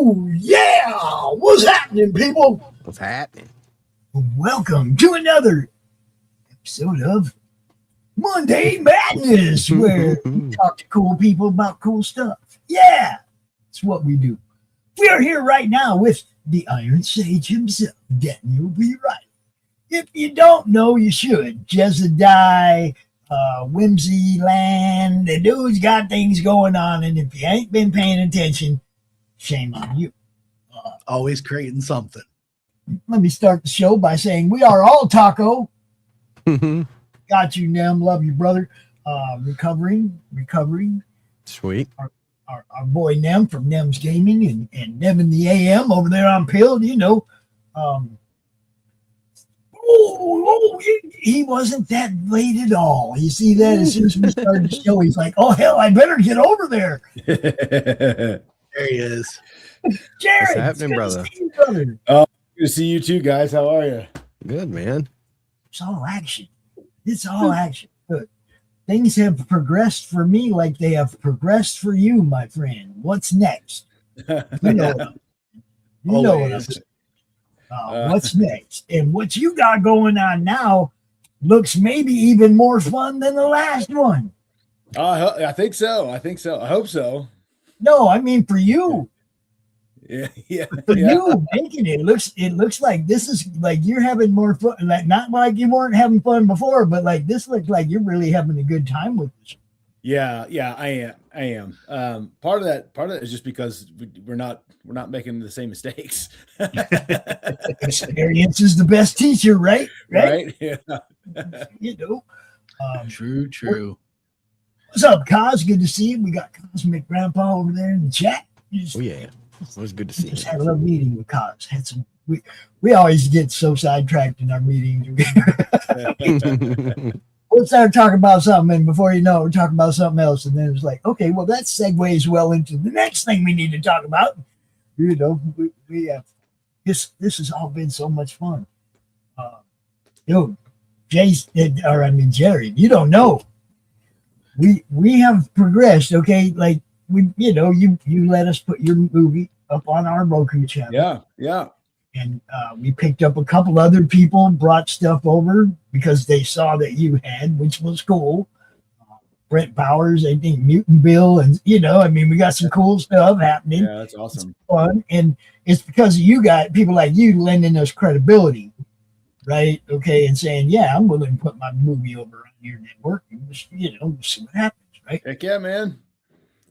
Oh, yeah! What's happening, people? What's happening? Welcome to another episode of Monday Madness, where we talk to cool people about cool stuff. Yeah, it's what we do. We are here right now with the Iron Sage himself, Daniel B. Riley. If you don't know, you should. Jezediah, Whimsy Land, the dude's got things going on, and if you ain't been paying attention, shame on you. Always creating something. Let me start the show by saying we are all Taco. Got you, Nem. Love you, brother. Recovering. Sweet. Our boy Nem from Nem's Gaming and Nem in the AM over there on Pill, you know. He wasn't that late at all. You see that? As soon as we started the show, he's like, oh, hell, I better get over there. There he is. Jared, What's happening, brother? Brother? Good to see you too, guys. How are you? Good, man. It's all action. It's all action. Good. Things have progressed for me like they have progressed for you, my friend. What's next? You know what I'm saying. What's next? And what you got going on now looks maybe even more fun than the last one. I think so. I hope so. No, I mean for you. Yeah. For you making it looks like this is like you're having more fun. Like not like you weren't having fun before, but like this looks like you're really having a good time with this. Yeah, I am. Part of that is just because we're not making the same mistakes. Experience is the best teacher, right? Right? Yeah. You know. True. What's up, Cos? Good to see you. We got Cosmic Grandpa over there in the chat. Oh yeah, it was good to see Just you. had a little meeting with Cos. Had some. We always get so sidetracked in our meetings. We'll start talking about something, and before you know it, we're talking about something else, and then it's like, okay, well, that segues well into the next thing we need to talk about. You know, we have this has all been so much fun. Jerry, you don't know. We have progressed, okay? Like you let us put your movie up on our Roku channel. Yeah. And we picked up a couple other people, brought stuff over because they saw that you had, which was cool. Brent Powers, I think Mutant Bill, and we got some cool stuff happening. Yeah, that's awesome. It's fun, and it's because of you guys, people like you, lending us credibility, right? Okay, and saying, yeah, I'm willing to put my movie over on your network, and we'll see what happens, right? Heck yeah, man.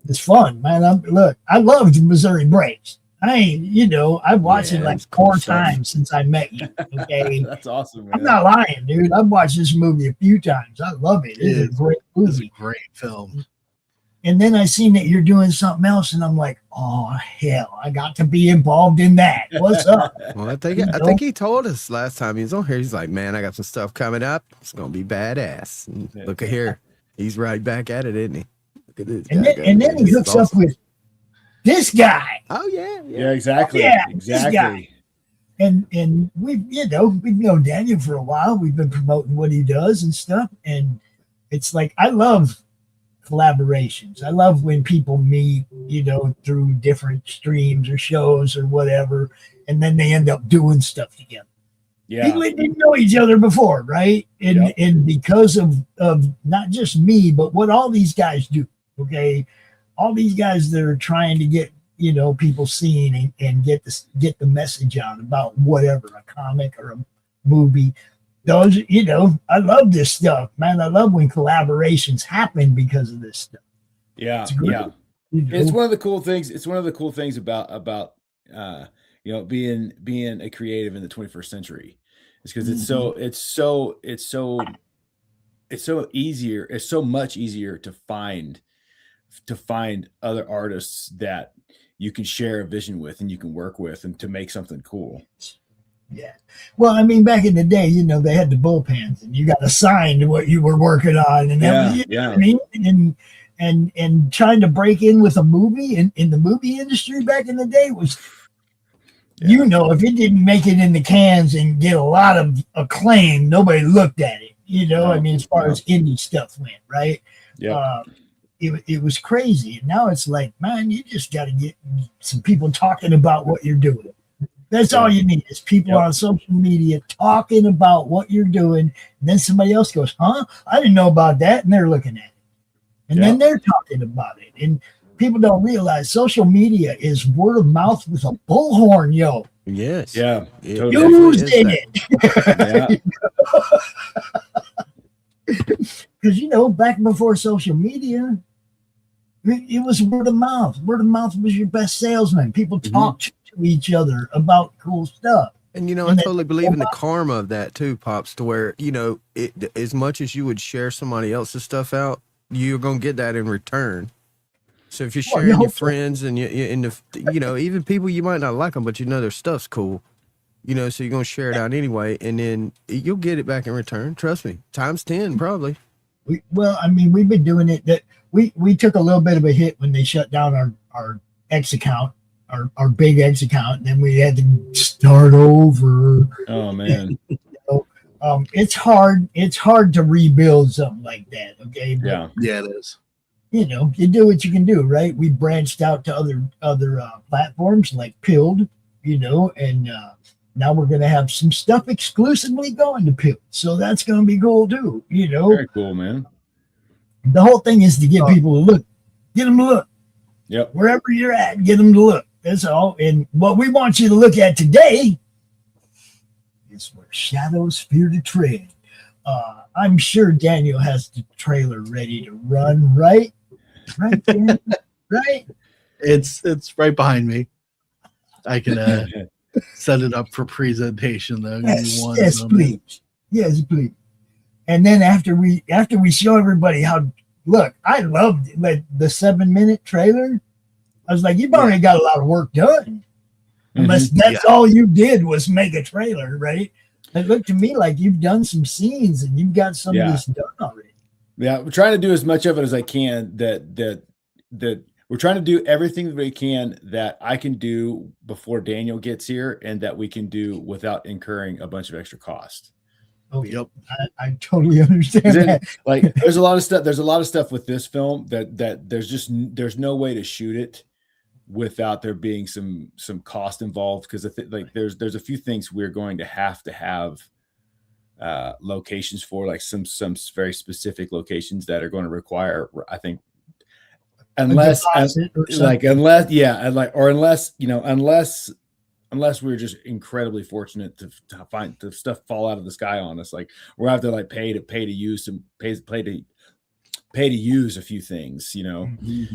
It's fun, man. I love the Missouri Braves. I've watched it like cool 4 stuff. times since I met you. Okay. That's awesome, man. I'm not lying, dude. I've watched this movie a few times. I love it. It's a great It's a movie. great film. And then I seen that you're doing something else, and I'm like, oh hell, I got to be involved in that. What's up? Well, I think he told us last time he was on here. He's like, man, I got some stuff coming up. It's gonna be badass. And look at here, he's right back at it, isn't he? Look at this. And then he hooks up with this guy. Oh yeah. Yeah, exactly. Yeah, exactly. And we've known Daniel for a while. We've been promoting what he does and stuff. And it's like, I love collaborations. I love when people meet, through different streams or shows or whatever, and then they end up doing stuff together. Yeah. People that didn't know each other before, right? And because of not just me, but what all these guys do, okay? All these guys that are trying to get, people seeing and get the message out about whatever, a comic or a movie. Those, I love this stuff, man. I love when collaborations happen because of this stuff. Yeah. Yeah. It's one of the cool things. It's one of the cool things about being a creative in the 21st century. It's because it's so much easier to find other artists that you can share a vision with and you can work with and to make something cool. Yeah. Well, I mean, back in the day, they had the bullpens and you got assigned to what you were working on. And I mean? And trying to break in with a movie in the movie industry back in the day was, if it didn't make it in the cans and get a lot of acclaim, nobody looked at it. As far as indie stuff went, right? Yeah. it was crazy. Now it's like, man, you just got to get some people talking about what you're doing. That's all you need is people on social media talking about what you're doing. And then somebody else goes, huh? I didn't know about that. And they're looking at it. And then they're talking about it. And people don't realize social media is word of mouth with a bullhorn, yo. Yes. Yeah. It Using is it. Because, you know, back before social media, it was word of mouth. Word of mouth was your best salesman. People talked to each other about cool stuff. And, you know, I totally believe in the karma of that too, Pops, to where, you know, as much as you would share somebody else's stuff out, you're going to get that in return. So if you're sharing your friends and you know, even people you might not like them, but you know their stuff's cool, you know, so you're going to share it out anyway, and then you'll get it back in return. Trust me, times 10 probably. Well, I mean, we've been doing it. That we took a little bit of a hit when they shut down our X account, our big X account, and then we had to start over. Oh man. It's hard to rebuild something like that. Okay. But, yeah, it is. You know, you do what you can do, right? We branched out to other platforms like Pilled, you know, and now we're going to have some stuff exclusively going to Pilled. So that's going to be cool too, you know. Very cool, man. The whole thing is to get people to look, get them to look. Yep. Wherever you're at, get them to look. That's all. And what we want you to look at today is where shadows fear to tread. I'm sure Daniel has the trailer ready to run, right? Right, Daniel? Right? It's right behind me. I can set it up for presentation though. Yes, please. Yes, please. And then after we show everybody how, look, I loved the 7-minute trailer. I was like, you've already got a lot of work done. Unless that's all you did was make a trailer, right? It looked to me like you've done some scenes and you've got some of this done already. Yeah, we're trying to do as much of it as I can. That we're trying to do everything that we can that I can do before Daniel gets here, and that we can do without incurring a bunch of extra cost. Oh, yep. I totally understand that. Like, there's a lot of stuff. There's a lot of stuff with this film that there's no way to shoot it without there being some cost involved, because like there's a few things we're going to have locations for, like some very specific locations that are going to require, I think, unless we're just incredibly fortunate to find the stuff fall out of the sky on us, like we'll have to like pay to use a few things, you know.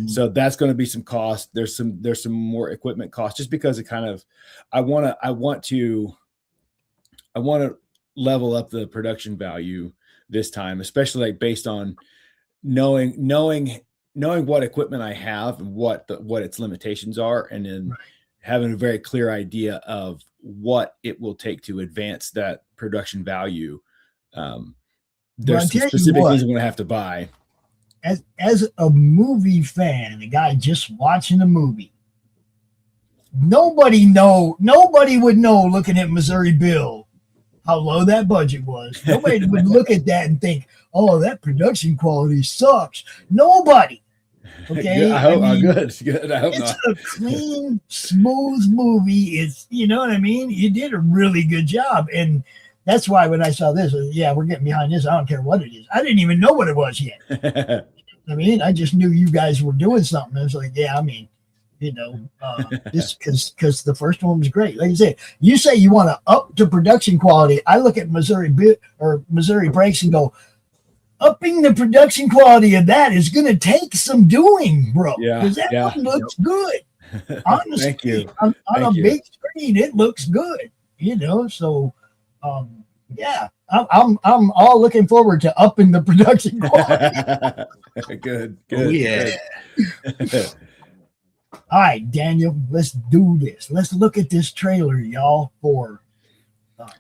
So that's going to be some cost. There's some more equipment cost, just because it kind of, I want to level up the production value this time, especially like based on knowing what equipment I have and what its limitations are, and then having a very clear idea of what it will take to advance that production value. There's some specific things I'm going to have to buy. As a movie fan, the guy just watching the movie, nobody would know looking at Missouri Bill how low that budget was. Nobody would look at that and think, oh, that production quality sucks. Nobody. Okay. I mean, good. I hope it's not. a clean, smooth movie. It's, you know what I mean? You did a really good job. And that's why when I saw this, we're getting behind this. I don't care what it is. I didn't even know what it was yet. I mean, I just knew you guys were doing something. I was like, this because the first one was great. Like you say you want to up the production quality. I look at Missouri Breaks and go, upping the production quality of that is going to take some doing, bro. Because that one looks good. Honestly, Thank you. On a big screen, it looks good. You know, so I'm all looking forward to upping the production quality. Good. Oh, yeah. Good. All right, Daniel, let's do this. Let's look at this trailer, y'all, for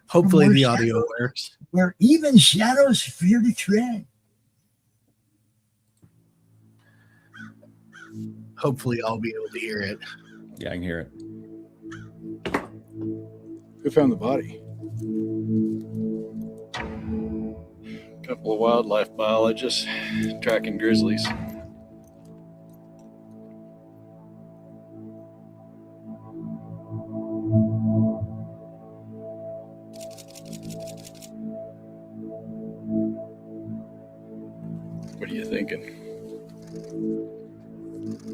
hopefully the audio works. Where even shadows fear to tread. Hopefully I'll be able to hear it. Yeah, I can hear it. Who found the body? Couple of wildlife biologists tracking grizzlies.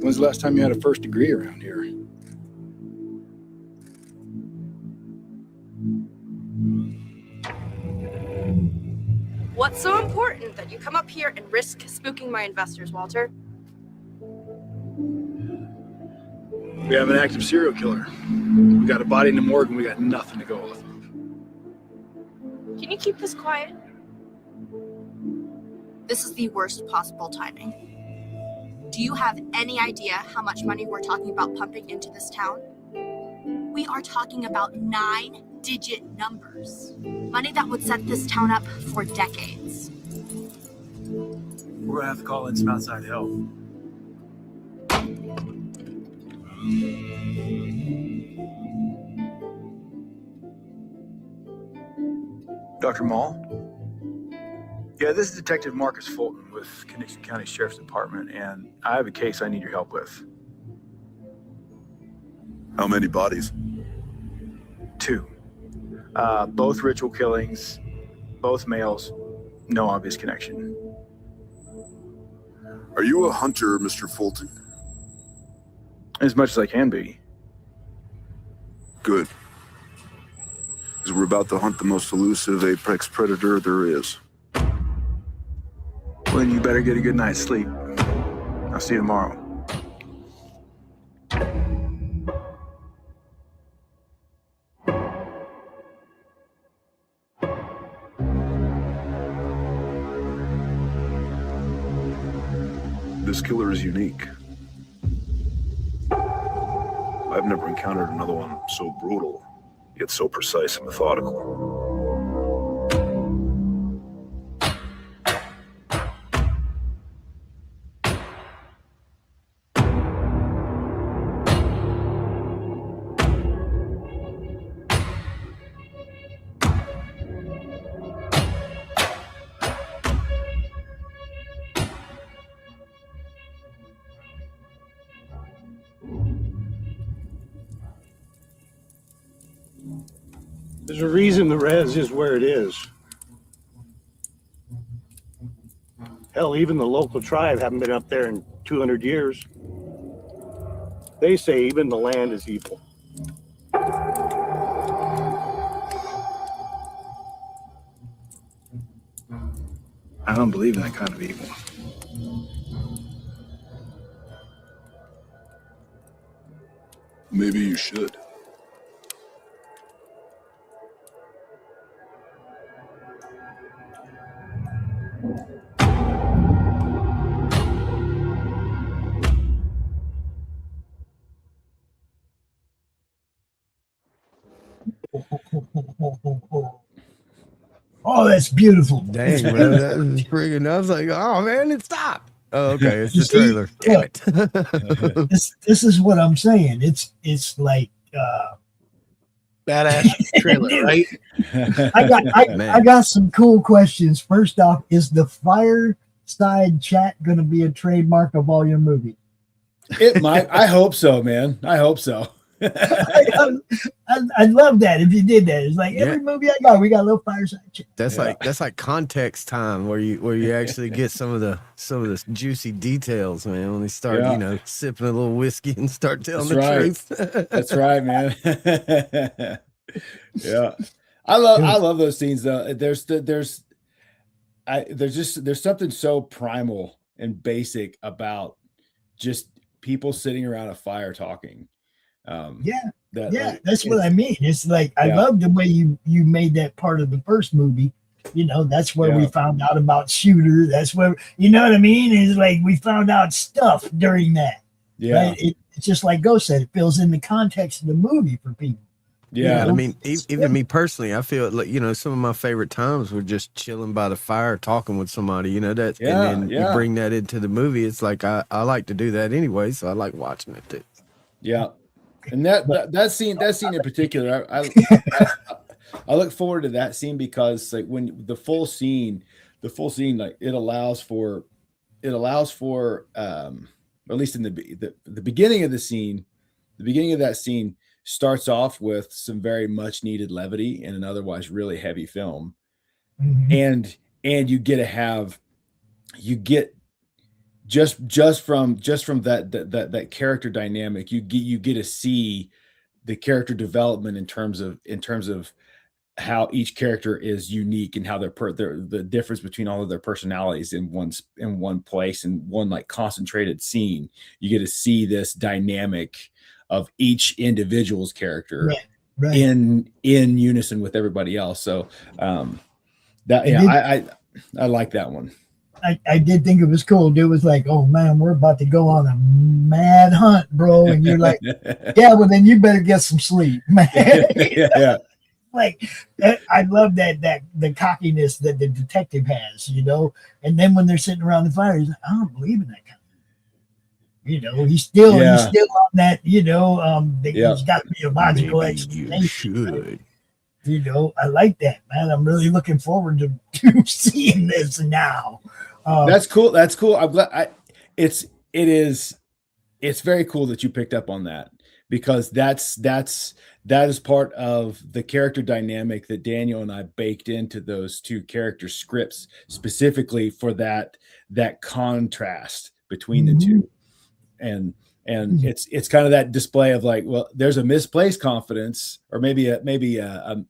When's the last time you had a first degree around here? What's so important that you come up here and risk spooking my investors, Walter? We have an active serial killer. We got a body in the morgue and we got nothing to go off of. Can you keep this quiet? This is the worst possible timing. Do you have any idea how much money we're talking about pumping into this town? We are talking about 9-digit numbers. Money that would set this town up for decades. We're gonna have to call in some outside help. Dr. Mall? Yeah, this is Detective Marcus Fulton with Kinnison County Sheriff's Department, and I have a case I need your help with. How many bodies? 2. Both ritual killings, both males, no obvious connection. Are you a hunter, Mr. Fulton? As much as I can be. Good. Because we're about to hunt the most elusive apex predator there is. Well, then you better get a good night's sleep. I'll see you tomorrow. This killer is unique. I've never encountered another one so brutal, yet so precise and methodical. There's a reason the res is where it is. Hell, even the local tribe haven't been up there in 200 years. They say even the land is evil. I don't believe in that kind of evil. Maybe you should. Oh, that's beautiful. Dang, bro, that was freaking. I was like, oh man, it stopped. Oh, okay, it's You the see? trailer. Damn it. This is what I'm saying. It's like Badass trailer, right? I got some cool questions. First off, is the fireside chat going to be a trademark of all your movie? It might. I hope so, man. I hope so. I'd love that if you did that. It's like every movie I got, we got a little fireside chat. That's like context time where you actually get some of the juicy details, man. When they start, sipping a little whiskey and start telling That's the right. truth. That's right, man. Yeah, I love those scenes though. There's something so primal and basic about just people sitting around a fire talking. That's what I mean. It's like I love the way you made that part of the first movie. That's where we found out about Shooter. That's where you know what I mean. It's like we found out stuff during that. Yeah, right? It's just like Ghost said. It fills in the context of the movie for people. Yeah, I mean, even me personally, I feel like some of my favorite times were just chilling by the fire, talking with somebody. And then you bring that into the movie. It's like I like to do that anyway, so I like watching it too. Yeah. And that scene in particular, I look forward to that scene because like when the full scene, like it allows for at least in the beginning of the scene, the beginning of that scene starts off with some very much needed levity in an otherwise really heavy film. Mm-hmm. And you get just from that character dynamic, you get to see the character development in terms of how each character is unique and how the difference between all of their personalities in one place, in one like concentrated scene. You get to see this dynamic of each individual's character Right. in unison with everybody else. So I like that one. I did think it was cool. Dude was like, "Oh man, we're about to go on a mad hunt, bro," and you're like, "Yeah, well then you better get some sleep, man." Yeah. Like I love that the cockiness that the detective has, you know. And then when they're sitting around the fire, he's like, "I don't believe in that kind of," you know. He's still on that, you know. He's got to be a logical explanation. You know, I like that, man. I'm really looking forward to seeing this now. That's cool. That's cool. I'm glad. It's very cool that you picked up on that, because that is part of the character dynamic that Daniel and I baked into those two character scripts specifically for that contrast between the two. And it's kind of that display of like, well, there's a misplaced confidence, or maybe an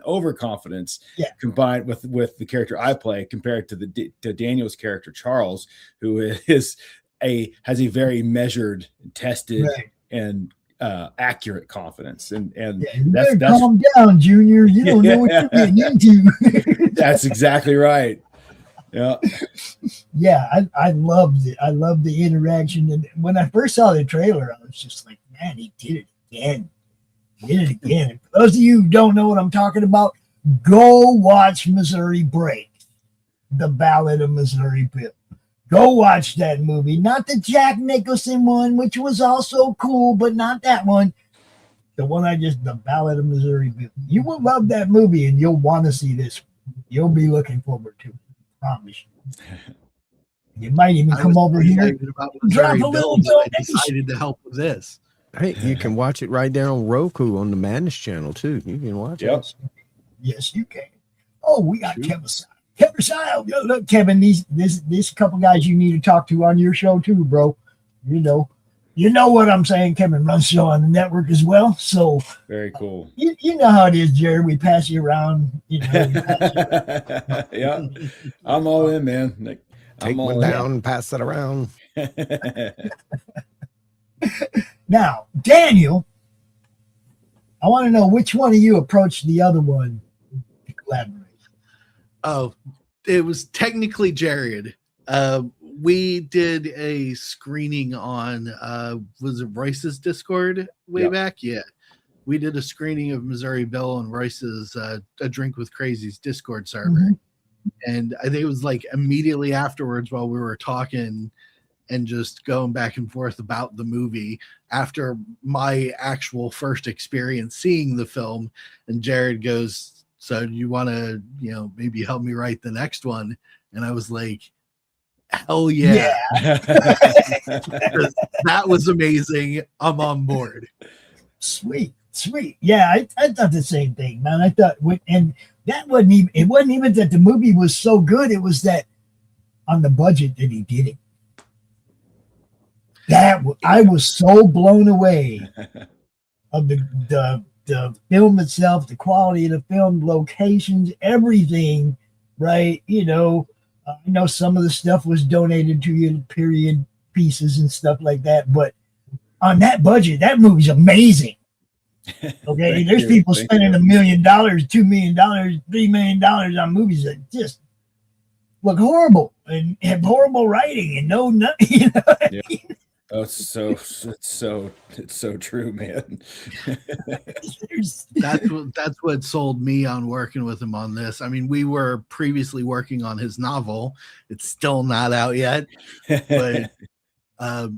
overconfidence combined with the character I play, compared to Daniel's character Charles, who has a very measured, tested, and accurate confidence. And that's calm down, Junior. You don't know what you're getting into. That's exactly right. Yeah, I loved it. I loved the interaction. And when I first saw the trailer, I was just like, man, he did it again. And for those of you who don't know what I'm talking about, go watch Missouri Break, The Ballad of Missouri Bill. Go watch that movie. Not the Jack Nicholson one, which was also cool, but not that one. The one The Ballad of Missouri Bill. You will love that movie, and you'll want to see this. You'll be looking forward to it. Promise you might even come over here, drop a little donation. I decided to help with this. Hey, you can watch it right there on Roku on the Madness channel too. You can watch it. Yes, you can. Oh, we got Kevin Sile. Kevin Sile, look, Kevin. These couple guys you need to talk to on your show too, bro. You know what I'm saying. Kevin runs a show on the network as well. So very cool. You know how it is, Jared. We pass you around. Yeah, I'm all in, man. Like, take one down and pass it around. Now, Daniel, I want to know which one of you approached the other one to collaborate. Oh, it was technically Jared. We did a screening on was it Royce's Discord way back? Yeah. We did a screening of Missouri Bill and Royce's A Drink with Crazy's Discord server. Mm-hmm. And I think it was like immediately afterwards, while we were talking and just going back and forth about the movie, after my actual first experience seeing the film, and Jared goes, "So do you want to, maybe help me write the next one?" And I was like, hell yeah. That was amazing. I'm on board. Sweet. Yeah, I thought the same thing, man. I thought, and that wasn't even that the movie was so good. It was that on the budget that he did it. I was so blown away of the film itself, the quality of the film, locations, everything, right? I know some of the stuff was donated to you, period pieces and stuff like that, but on that budget, that movie's amazing. Okay, there's people spending $1 million, $2 million, $3 million on movies that just look horrible and have horrible writing and nothing. Oh, it's so true, man. That's what sold me on working with him on this. I mean, we were previously working on his novel. It's still not out yet, but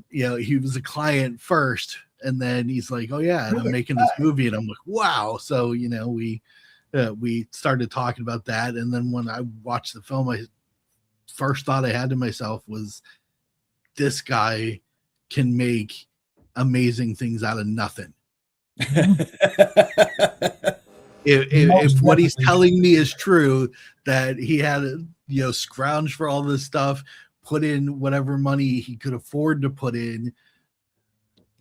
he was a client first, and then he's like, "Oh yeah, I'm making this movie," and I'm like, "Wow!" So we started talking about that, and then when I watched the film, I first thought I had to myself was, this guy can make amazing things out of nothing. If what he's telling me is true, that he had scrounge for all this stuff, put in whatever money he could afford to put in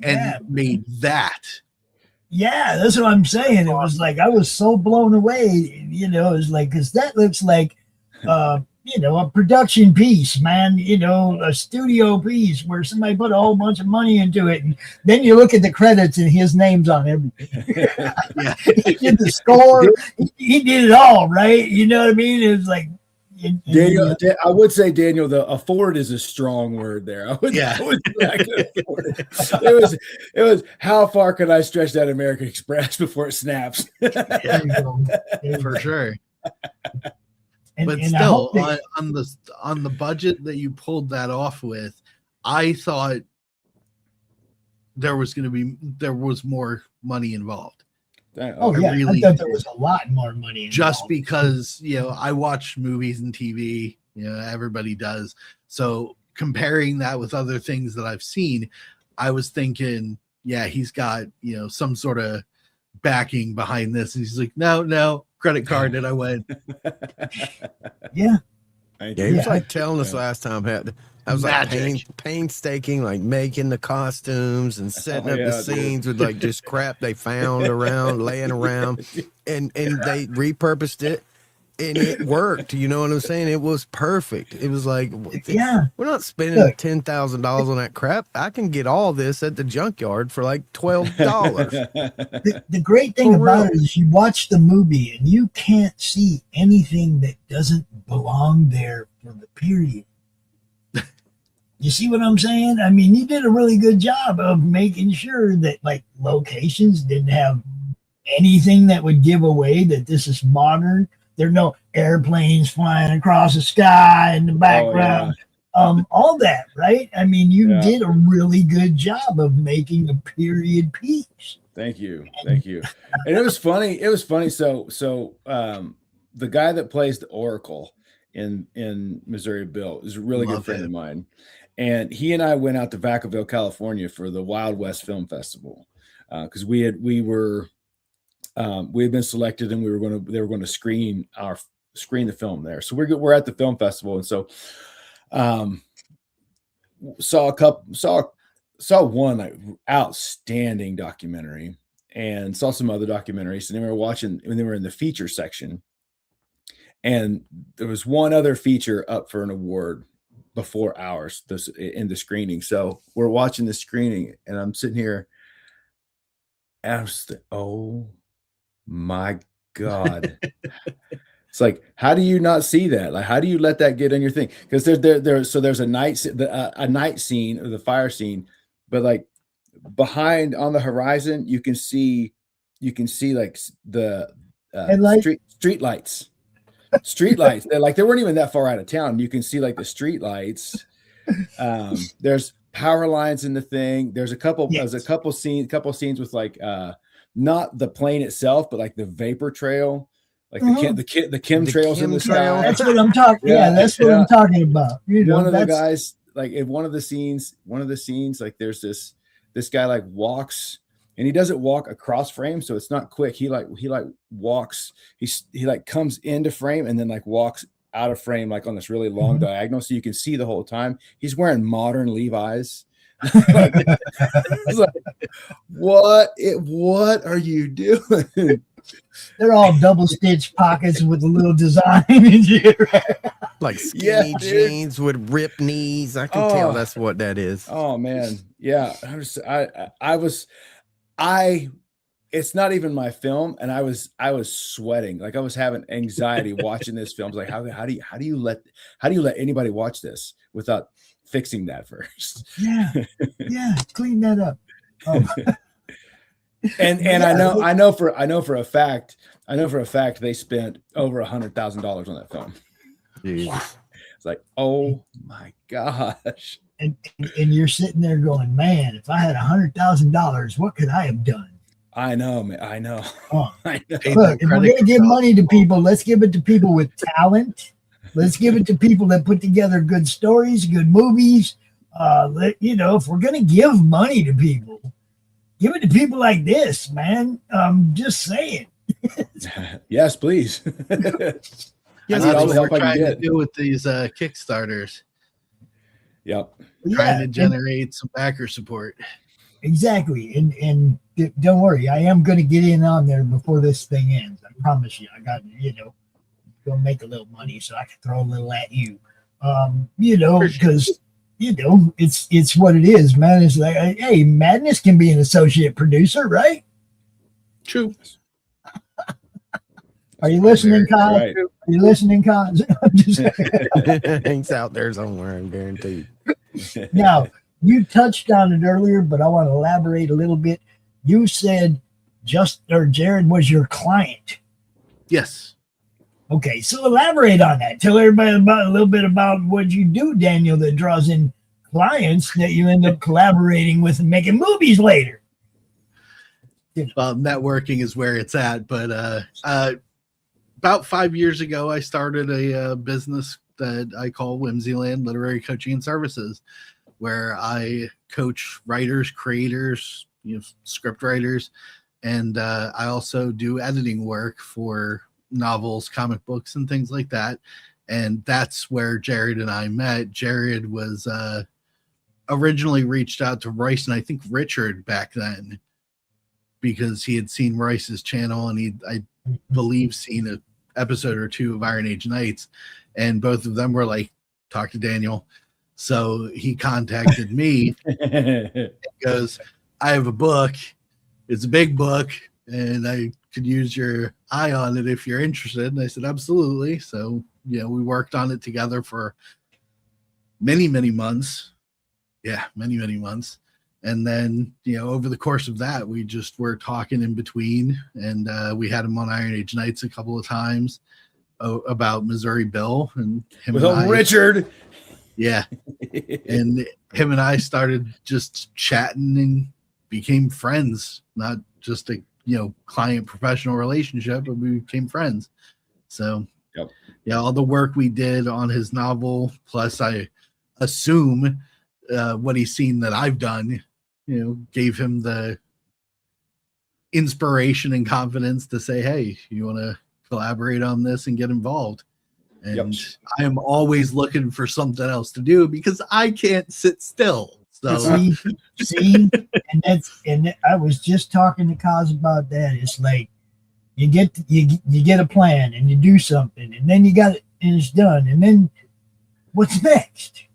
and Yeah. made that. Yeah, that's what I'm saying. It was like I was so blown away. You know, it's like because that looks like, you know, a production piece, man. You know, a studio piece where somebody put a whole bunch of money into it, and then you look at the credits and his name's on everything. Yeah. He did the score. He did it all, right? You know what I mean? It was like. Daniel, I would say, Daniel, the afford is a strong word there. I would say I could afford it. It was how far can I stretch that American Express before it snaps? There you go. For sure. And But I still, hope they- on the budget that you pulled that off with, I thought there was more money involved. oh I yeah, really I thought there was a lot more money involved. Just because, you know, I watch movies and TV, you know, everybody does. So comparing that with other things that I've seen, I was thinking, yeah, he's got, you know, some sort of backing behind this. And he's like, no, credit card. And I went, Yeah, Yeah, he was Yeah. like telling us last time. I was like Magic. painstaking, like making the costumes and setting Oh, up yeah, the dude. scenes with like just crap they found around, laying around, and they repurposed it, and it worked. You know what I'm saying? It was perfect. It was like, yeah. we're not spending Look. $10,000 on that crap. I can get all this at the junkyard for like $12. The great thing For about real. it is you watch the movie and you can't see anything that doesn't belong there for the period. You see what I'm saying? I mean, you did a really good job of making sure that like locations didn't have anything that would give away that this is modern. There are no airplanes flying across the sky in the background. All that, right? I mean, you Yeah. did a really good job of making a period piece. Thank you. And it was funny. So the guy that plays the Oracle in Missouri Bill is a really Love good friend him. of mine. And he and I went out to Vacaville, California for the Wild West Film Festival. Because we had been selected and they were going to screen the film there. So we're at the film festival. And so saw one like outstanding documentary and saw some other documentaries, and then we were watching when they were in the feature section, and there was one other feature up for an award before ours in the screening. So we're watching the screening and I'm sitting here and I'm just oh my God. It's like, how do you not see that? Like, how do you let that get in your thing? Because there's a night scene or the fire scene, but like behind on the horizon, you can see like the street lights. They weren't even that far out of town. You can see like the street lights. There's power lines in the thing. There's a couple scenes with like not the plane itself, but like the vapor trail. Like the chemtrails in the sky. That's what I'm talking. Yeah, that's what I'm talking about. You know, one of the guys, like in one of the scenes, like there's this guy like walks, and he doesn't walk across frame, so it's not quick. He walks. He like comes into frame and then like walks out of frame, like on this really long diagonal, so you can see the whole time. He's wearing modern Levi's. It's like, what are you doing? They're all double stitch pockets with a little design. Like skinny jeans with ripped knees. I can tell that's what that is. Oh man, yeah. It's not even my film, and I was sweating, like I was having anxiety watching this film. I was like, how do you let anybody watch this without fixing that first? Yeah, clean that up. And I know for a fact they spent over $100,000 on that film. Jeez. It's like, oh my gosh. And you're sitting there going, man, if I had $100,000, what could I have done? I know, man. I know. Oh. I know. Look, if we're gonna give money to people, let's give it to people with talent. Let's give it to people that put together good stories, good movies. If we're gonna give money to people, give it to people like this, man. Just saying. Yes, please. Yeah, I need that's all what the help we're I can trying to get. do with these Kickstarters. Yep. Trying to and- generate some backer support. Exactly. And don't worry, I am going to get in on there before this thing ends. I promise you. I got, going to make a little money so I can throw a little at you. Because, it's what it is, man. It's like, hey, Madness can be an associate producer, right? True. Are you listening, Kyle? Right. Are you listening, Kyle? I'm just It's out there somewhere, I'm guaranteed. Now, you touched on it earlier, but I want to elaborate a little bit. You said Jared was your client. Yes. Okay, so elaborate on that. Tell everybody a little bit about what you do, Daniel, that draws in clients that you end up collaborating with and making movies later. Well, networking is where it's at. But about 5 years ago, I started a business that I call Whimsyland Literary Coaching and Services, where I coach writers, creators, script writers, and I also do editing work for novels, comic books, and things like that. And that's where Jared and I met. Jared was originally reached out to Royce and I think Richard back then, because he had seen Royce's channel and I believe seen an episode or two of Iron Age Knights, and both of them were like, talk to Daniel. So he contacted me and goes, I have a book. It's a big book and I could use your eye on it if you're interested. And I said, absolutely. So, we worked on it together for many, many months. Yeah, many, many months. And then, over the course of that, we just were talking in between, and we had him on Iron Age Knights a couple of times about Missouri Bill and him With and old I. Richard. Yeah. And him and I started just chatting and became friends, not just a, client professional relationship, but we became friends. So, Yep. All the work we did on his novel, plus I assume what he's seen that I've done, gave him the inspiration and confidence to say, hey, you want to collaborate on this and get involved. And I am always looking for something else to do because I can't sit still. So see, and I was just talking to Kaz about that. It's like you get a plan and you do something, and then you got it and it's done, and then what's next?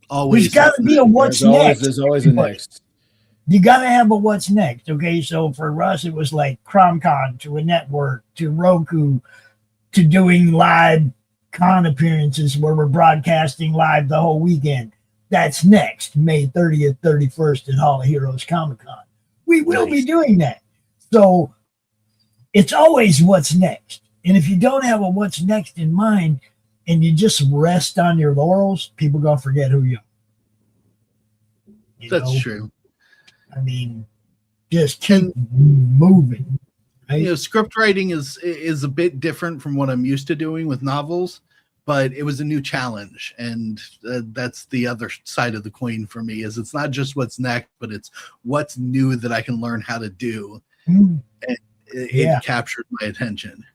Always, there's got to be a what's next. There's always a next. You got to have a what's next. Okay, so for us, it was like CromCon to a network to Roku to doing live con appearances where we're broadcasting live the whole weekend. That's next, May 30th, 31st at Hall of Heroes Comic-Con. We will be doing that. So it's always what's next. And if you don't have a what's next in mind and you just rest on your laurels, people going to forget who you are. That's true. I mean, just keep moving. Right? Script writing is a bit different from what I'm used to doing with novels, but it was a new challenge, and that's the other side of the coin for me. Is it's not just what's next, but it's what's new that I can learn how to do. And it captured my attention.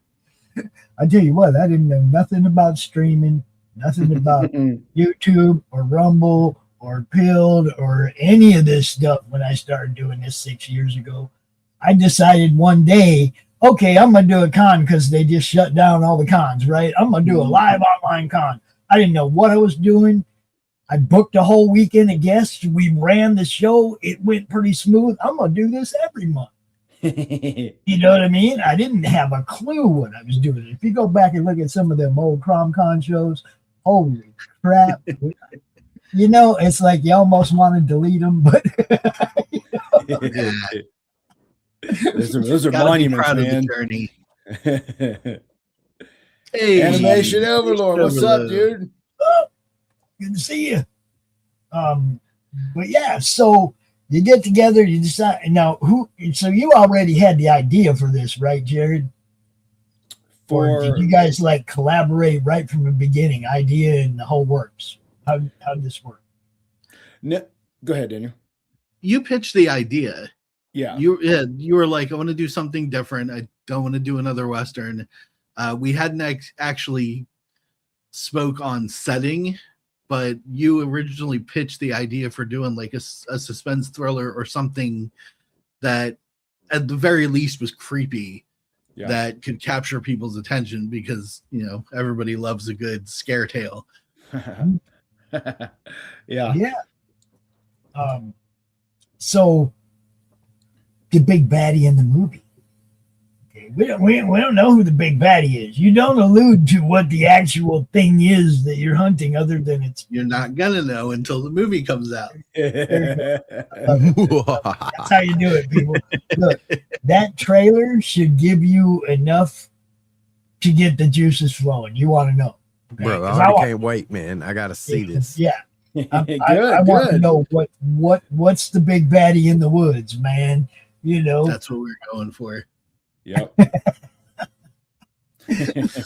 I tell you what, I didn't know nothing about streaming, nothing about YouTube or Rumble or Pilled or any of this stuff when I started doing this 6 years ago. I decided one day, okay, I'm going to do a con because they just shut down all the cons, right? I'm going to do a live online con. I didn't know what I was doing. I booked a whole weekend of guests. We ran the show. It went pretty smooth. I'm going to do this every month. You know what I mean? I didn't have a clue what I was doing. If you go back and look at some of them old CromCon shows, holy crap. It's like you almost want to delete them, but those are monuments, man. Journey. Hey, Animation Overlord, what's up, dude? Oh, good to see you. But yeah, so you get together, you decide now so you already had the idea for this, right, Jared? Or did you guys like collaborate right from the beginning, idea and the whole works? How did this work? No, go ahead, Daniel. You pitched the idea. Yeah. You were like, I want to do something different. I don't want to do another Western. We hadn't actually spoke on setting but you originally pitched the idea for doing like a suspense thriller or something that at the very least was creepy, that could capture people's attention, because everybody loves a good scare tale. Yeah. So the big baddie in the movie. Okay, we don't know who the big baddie is. You don't allude to what the actual thing is that you're hunting, other than it's. You're not gonna know until the movie comes out. That's how you do it, people. Look, that trailer should give you enough to get the juices flowing. You want to know, okay? Bro, I already can't wait, man. I gotta see this. Yeah, I want to know what's the big baddie in the woods, man. That's what we're going for. Yep.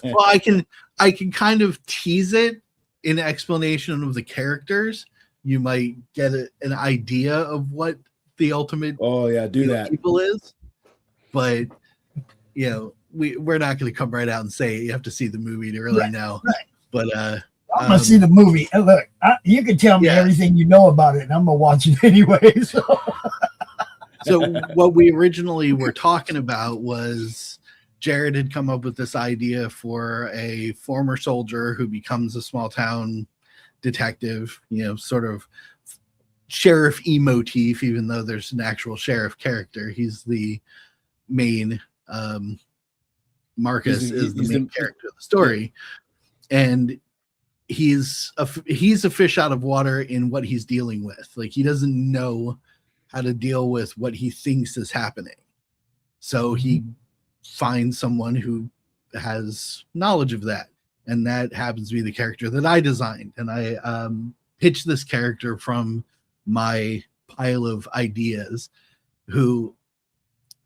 Well, I can kind of tease it in explanation of the characters. You might get an idea of what the ultimate do that people is, but we're not going to come right out and say it. You have to see the movie to really know. Right. But I'm gonna see the movie. And look, you can tell me everything you know about it, and I'm gonna watch it anyway. So what we originally were talking about was Jared had come up with this idea for a former soldier who becomes a small town detective, sort of sheriff motif, even though there's an actual sheriff character. He's the main, Marcus is the main character of the story. And he's a fish out of water in what he's dealing with. Like, he doesn't know how to deal with what he thinks is happening. So he finds someone who has knowledge of that. And that happens to be the character that I designed. And I pitched this character from my pile of ideas, who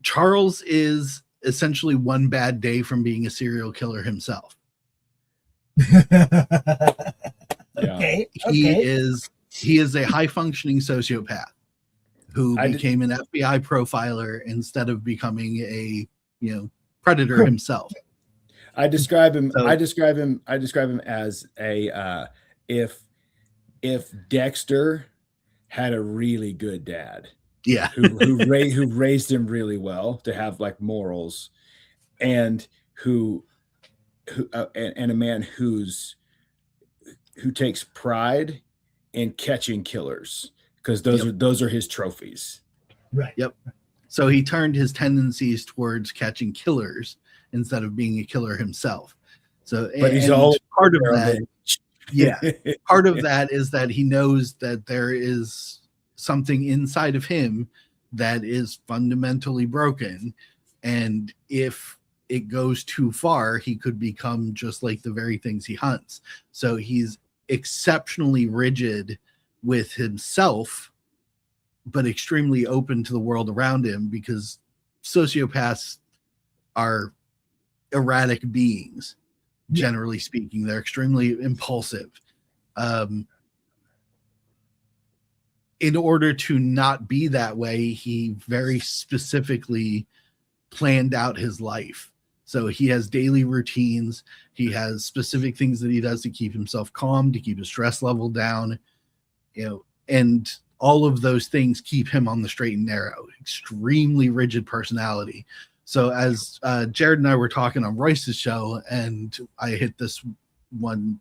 Charles is essentially one bad day from being a serial killer himself. Okay. He is a high functioning sociopath who became an FBI profiler instead of becoming a predator himself. I describe him as a if Dexter had a really good dad, who raised him really well to have like morals, and who a man who takes pride in catching killers, because those are his trophies. Right. Yep. So he turned his tendencies towards catching killers instead of being a killer himself. So, but he's all part of that. Yeah. Part of that is that he knows that there is something inside of him that is fundamentally broken. And if it goes too far, he could become just like the very things he hunts. So he's exceptionally rigid with himself, but extremely open to the world around him, because sociopaths are erratic beings. Generally speaking, they're extremely impulsive. In order to not be that way, he very specifically planned out his life. So he has daily routines. He has specific things that he does to keep himself calm, to keep his stress level down, and all of those things keep him on the straight and narrow. Extremely rigid personality. So as Jared and I were talking on Royce's show, and I hit this one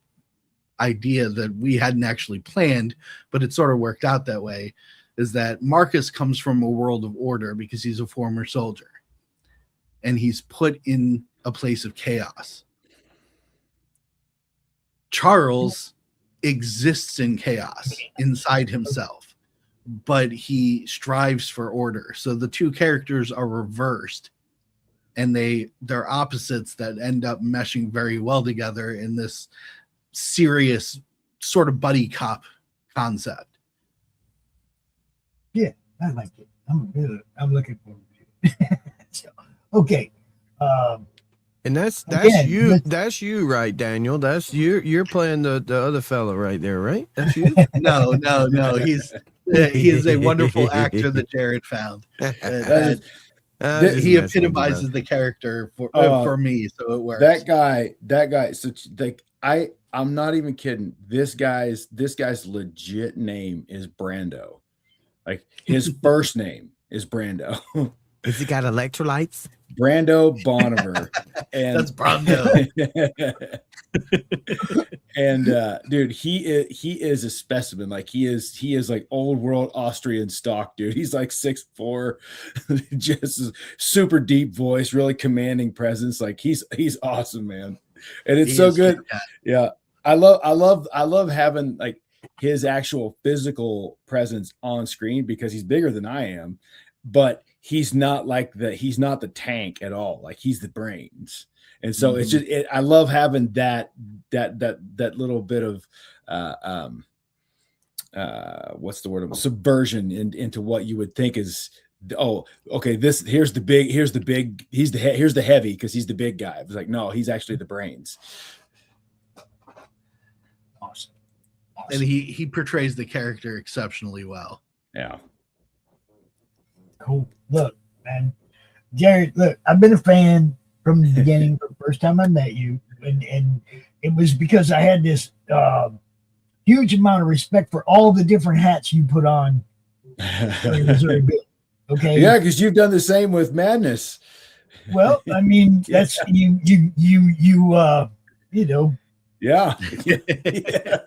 idea that we hadn't actually planned, but it sort of worked out that way, is that Marcus comes from a world of order because he's a former soldier, and he's put in a place of chaos. Charles exists in chaos inside himself, but he strives for order. So the two characters are reversed, and they're opposites that end up meshing very well together in this serious sort of buddy cop concept. Yeah, I like it. I'm looking forward to it. So, okay. And that's again, you. That's you, right, Daniel? That's you. You're playing the other fellow right there, right? That's you. No. He is a wonderful actor that Jared found. He epitomizes the character for me, so it works. That guy. So like I'm not even kidding. This guy's legit name is Brando. Like his first name is Brando. Has he got electrolytes? Brando Boniver. And That's Brando. and dude, he is a specimen. Like he is like old world Austrian stock, dude. He's like 6'4", just a super deep voice, really commanding presence. Like he's awesome, man. And it's so good. Yeah. I love having like his actual physical presence on screen because he's bigger than I am, but he's not the tank at all. Like he's the brains. And so it's just, I love having that little bit of, what's the word, subversion into what you would think is, oh, okay, here's the heavy because he's the big guy. It was like, no, he's actually the brains. Awesome. And he portrays the character exceptionally well. Yeah. Cool. Look, man, Jared, look, I've been a fan from the beginning, from the first time I met you. And it was because I had this huge amount of respect for all the different hats you put on during Missouri Bill. Okay. Yeah, because you've done the same with Madness. Well, I mean, that's you know. Yeah.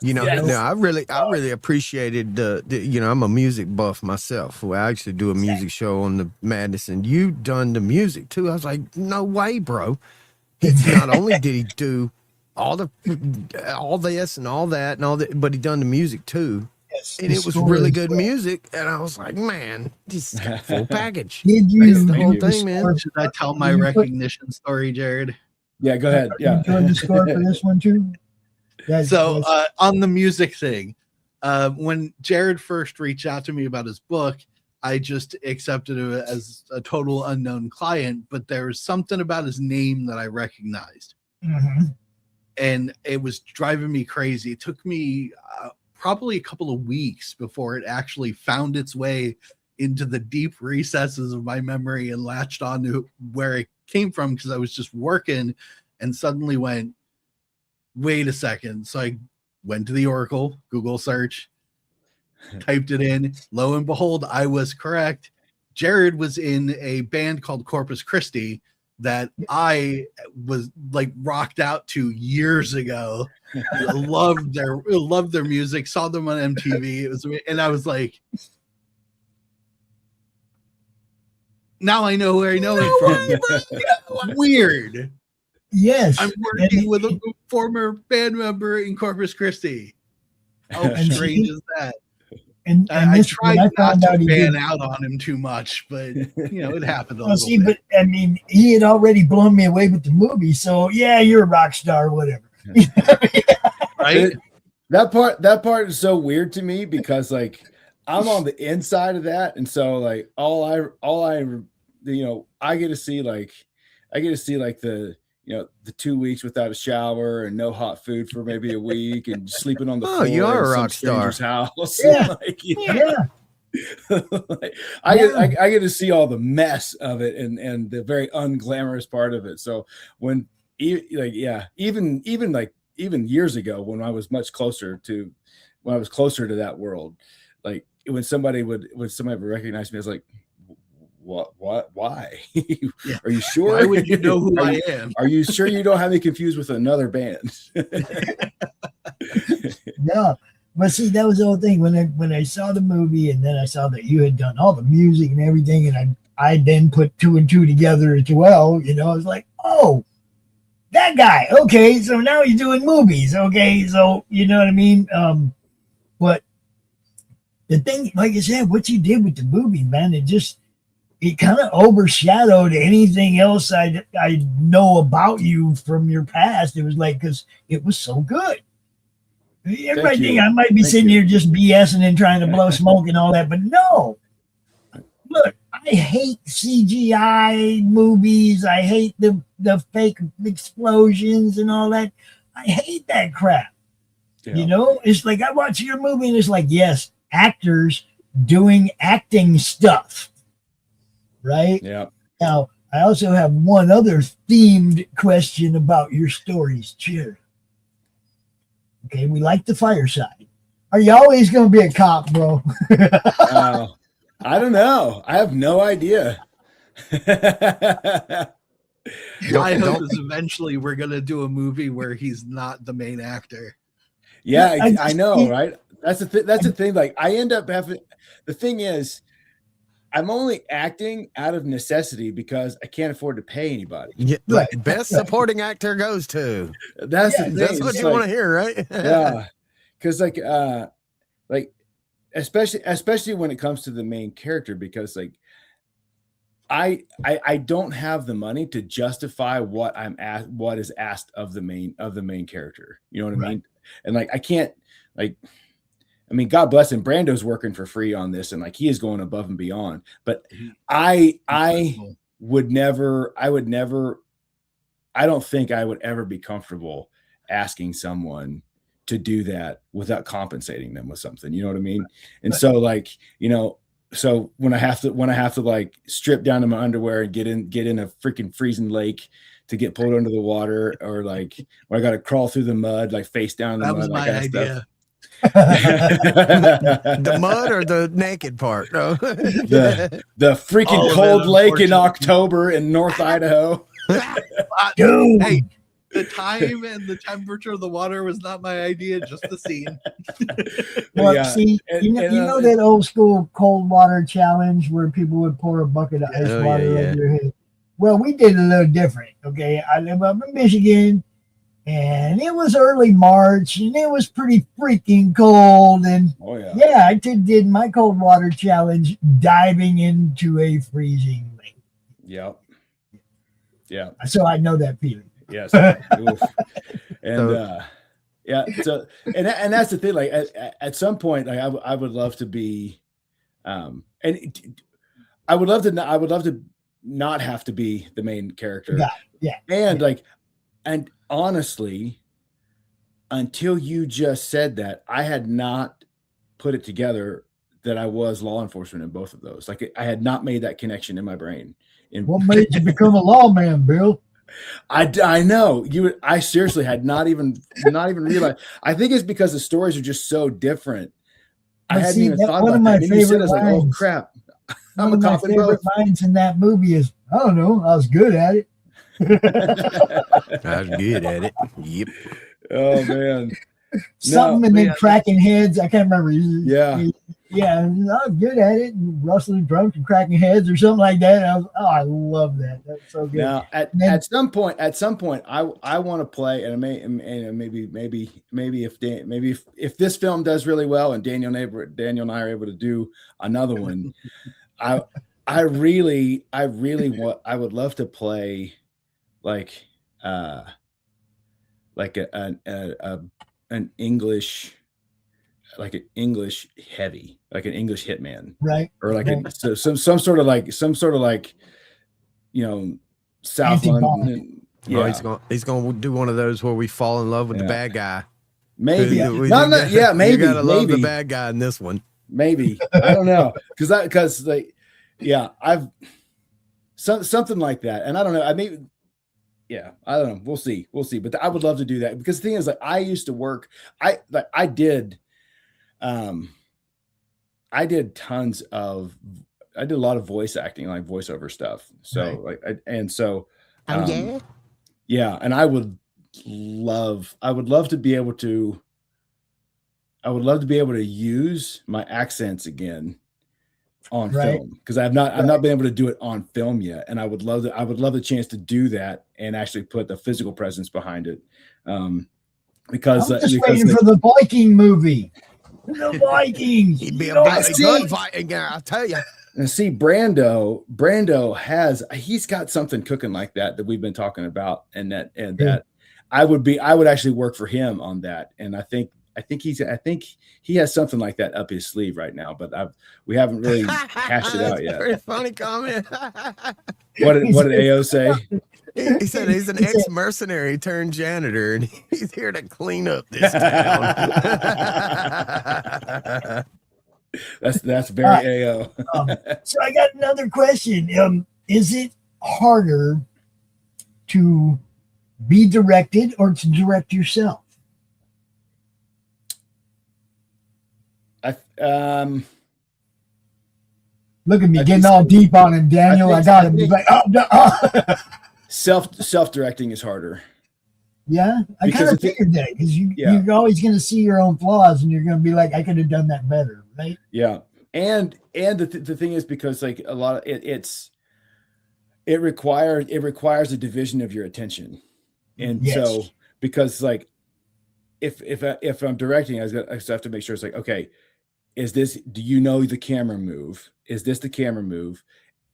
You know, Yes. no, I really appreciated the I'm a music buff myself. Well, I actually do a music show on the Madness, and you done the music too. I was like, no way, bro. Not only did he do all this and all that and all that, but he done the music too. Yes, And it was really good music. And I was like, man, this is a full package. Did That's you the whole do the thing, man. score- Should I tell my Did you put- recognition story, Jared? Yeah, go ahead. Yeah. You doing the score for this one too? So on the music thing, when Jared first reached out to me about his book, I just accepted it as a total unknown client, but there was something about his name that I recognized. Mhm. And it was driving me crazy. It took me probably a couple of weeks before it actually found its way into the deep recesses of my memory and latched on to where it came from, because I was just working and suddenly went, wait a second. So I went to the Oracle, Google search, typed it in. Lo and behold, I was correct. Jared was in a band called Corpus Christi that I was like rocked out to years ago. I loved their music, saw them on MTV. It was, and I was like, now I know where I know it from. Weird. Yes. I'm working with a former band member in Corpus Christi. How And strange see- is that? And I this- tried when I not found to out he ban did- out on him too much, but it happened a Well, little see, bit. but I mean, he had already blown me away with the movie, so yeah, you're a rock star, whatever. Right? That part is so weird to me because like I'm on the inside of that, and so like all I I get to see like the the 2 weeks without a shower and no hot food for maybe a week and sleeping on the Oh, floor you are in a some rock star. stranger's house. Yeah. Like, Yeah. Like, I get to see all the mess of it and the very unglamorous part of it. So when even years ago when I was much closer to that world, like when somebody would recognize me, I was like, what why? Yeah. Are you sure? Why would you know who Are I you- am? Are you sure you don't have me confused with another band? No, but see, that was the whole thing when I saw the movie, and then I saw that you had done all the music and everything, and I then put two and two together as well. I was like, oh, that guy. Okay, so now he's doing movies. Okay, so you know what I mean. But the thing, like I said, what you did with the movie, man, it kind of overshadowed anything else I know about you from your past. It was like, because it was so good. Everybody think I might be sitting here just BSing and trying to blow smoke and all that, but no. Look, I hate CGI movies. I hate the fake explosions and all that. I hate that crap. Yeah. It's like I watch your movie and it's like, yes, actors doing acting stuff. Right? Yeah. Now, I also have one other themed question about your stories, Cheer. Okay, we like the fireside. Are you always going to be a cop, bro? I don't know. I have no idea. My hope is eventually we're gonna do a movie where he's not the main actor. Yeah, I know, right? That's the thing. Like, I end up having. The thing is, I'm only acting out of necessity because I can't afford to pay anybody. Yeah, like best supporting actor goes to. That's the thing. That's what It's you want to hear, right? Yeah, because like especially when it comes to the main character, because like I don't have the money to justify what is asked of the main character. You know what I mean? And like I can't, like, I mean, God bless him, Brando's working for free on this, and like he is going above and beyond. But I don't think I would ever be comfortable asking someone to do that without compensating them with something. You know what I mean? And so like, you know, so when I have to like strip down to my underwear and get in a freaking freezing lake to get pulled under the water, or like when I got to crawl through the mud, like face down in the mud. That was my idea. The mud or the naked part? No. the freaking cold lake in October in North Idaho. Dude. Hey, the time and the temperature of the water was not my idea, just the scene. Well, Yeah. see, you know that old school cold water challenge where people would pour a bucket of ice water over your head? Well, we did a little different. Okay, I live up in Michigan, and it was early March, and it was pretty freaking cold. And I did my cold water challenge diving into a freezing lake. Yep. Yeah. So I know that feeling. Yes. Oof. And yeah. So and that's the thing. Like at some point, like I would love to be, and I would love to not have to be the main character. Yeah. And like, and honestly, until you just said that, I had not put it together that I was law enforcement in both of those. Like I had not made that connection in my brain. What made you become a lawman, Bill? I know you. I seriously had not even realized. I think it's because the stories are just so different. I hadn't even thought about that. And you said, I was like, oh crap. I'm a cop in both. One of my favorite lines in that movie is, I don't know, I was good at it. I was good at it. Yep. Oh man. Something and then cracking heads. I can't remember. Yeah. Yeah, I was good at it, and rustling drunk and cracking heads or something like that. I love that. That's so good. Now, at some point, I want to play, and maybe if this film does really well, and Daniel and I are able to do another one, I would love to play like an English. Like an English heavy, like an English hitman, right? Or like some sort of like, you know, South London. Yeah, he's gonna do one of those where we fall in love with the bad guy. Maybe, maybe. You gotta love the bad guy in this one. Maybe I don't know because like, yeah, I've something like that, and I don't know. I mean. Yeah, I don't know. We'll see. But I would love to do that because the thing is, like, I used to work. I did a lot of voice acting, like voiceover stuff. So yeah, and I would love to be able to use my accents again on film, because I've not been able to do it on film yet, and I would love the chance to do that and actually put the physical presence behind it. Because I'm just waiting for the Viking movie. The Vikings. He'd be a good Viking guy, I'll tell you. And see, Brando he's got something cooking like that we've been talking about, that I would actually work for him on that, and I think he has something like that up his sleeve right now, but we haven't really hashed it out yet. Very funny comment. What did AO say? He said he's an ex-mercenary turned janitor, and he's here to clean up this town. That's very AO. So I got another question. Is it harder to be directed or to direct yourself? Look at me I getting think- all deep on him, Daniel. I, think- got I him. think- He's like, oh, no. self-directing is harder. Yeah, I Because kind of if it- figured that because Yeah. you're always going to see your own flaws and you're going to be like, I could have done that better, right? Yeah, and the thing is, because like a lot of it requires a division of your attention, and Yes. so because like if I'm directing, I just have to make sure it's like, okay, do you know the camera move? Is this the camera move?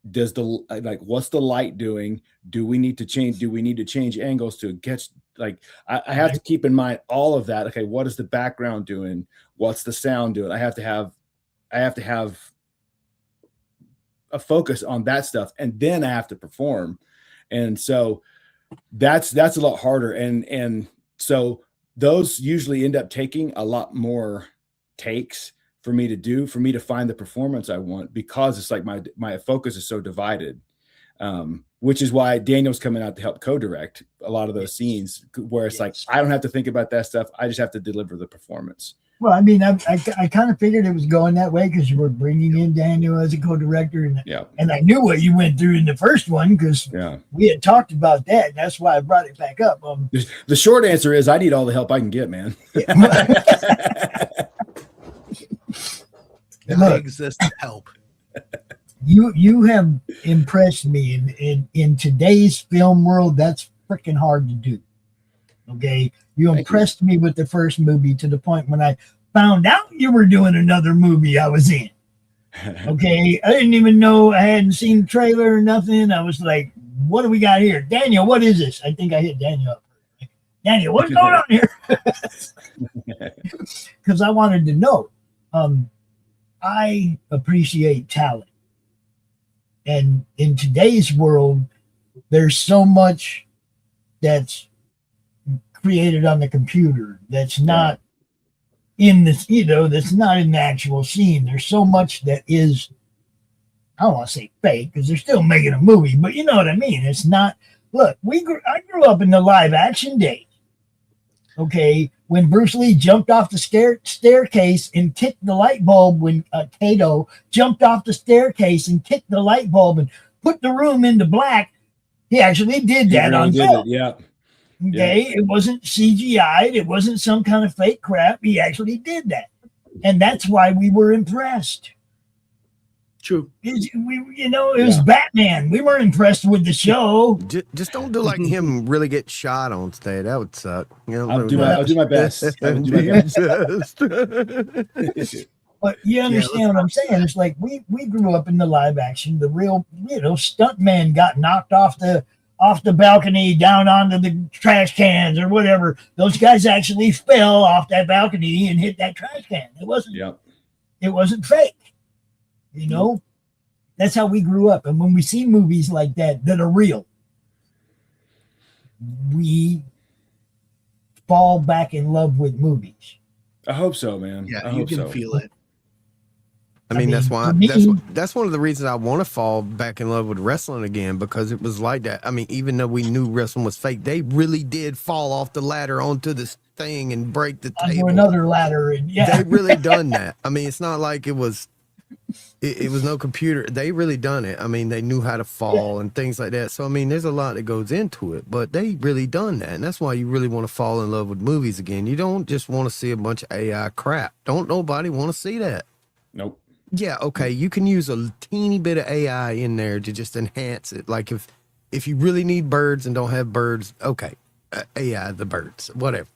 Does what's the light doing? Do we need to change angles to get like I have to keep in mind all of that. Okay, what is the background doing? What's the sound doing? I have to have a focus on that stuff, and then I have to perform. And so that's a lot harder. And so those usually end up taking a lot more takes for me to find the performance I want, because it's like my focus is so divided. Which is why Daniel's coming out to help co-direct a lot of those scenes where it's like, I don't have to think about that stuff. I just have to deliver the performance. Well, I mean, I kind of figured it was going that way because you were bringing in Daniel as a co-director, and I knew what you went through in the first one because we had talked about that. And that's why I brought it back up. The short answer is I need all the help I can get, man. I exist to help. You have impressed me in today's film world. That's freaking hard to do. Okay, you impressed me with the first movie to the point when I found out you were doing another movie I was in. Okay, I didn't even know, I hadn't seen the trailer or nothing. I was like, what do we got here? Daniel, what is this? I think I hit Daniel up. Daniel, what's going on here? Because I wanted to know. I appreciate talent. And in today's world, there's so much that's created on the computer that's not in this, that's not in the actual scene. There's so much that is, I don't want to say fake because they're still making a movie, but you know what I mean. It's not. Look, I grew up in the live action days. Okay, when Bruce Lee jumped off the staircase and kicked the light bulb, when Kato jumped off the staircase and kicked the light bulb and put the room into black, he actually did that on film. Yeah. Okay, it wasn't CGI'd. It wasn't some kind of fake crap. He actually did that, and that's why we were impressed. True. It was Batman. We weren't impressed with the show. Just don't do like him really get shot on stage. That would suck. I'll do my best. But you understand what I'm saying? It's like we grew up in the live action. The real, stunt man got knocked off the balcony down onto the trash cans or whatever. Those guys actually fell off that balcony and hit that trash can. It wasn't fake. That's how we grew up. And when we see movies like that are real, we fall back in love with movies. I hope so, man. Yeah, I you hope can so. feel it. I mean, that's why for me- that's one of the reasons I want to fall back in love with wrestling again, because it was like that. I mean, even though we knew wrestling was fake, they really did fall off the ladder onto this thing and break the Onto table. another ladder, and They really done that. I mean, it's not like it was no computer. They really done it. I mean, they knew how to fall and things like that. So I mean, there's a lot that goes into it, but they really done that, and that's why you really want to fall in love with movies again. You don't just want to see a bunch of AI crap. Don't nobody want to see that. Nope. Yeah, okay, you can use a teeny bit of AI in there to just enhance it. Like if you really need birds and don't have birds, okay, AI the birds, whatever.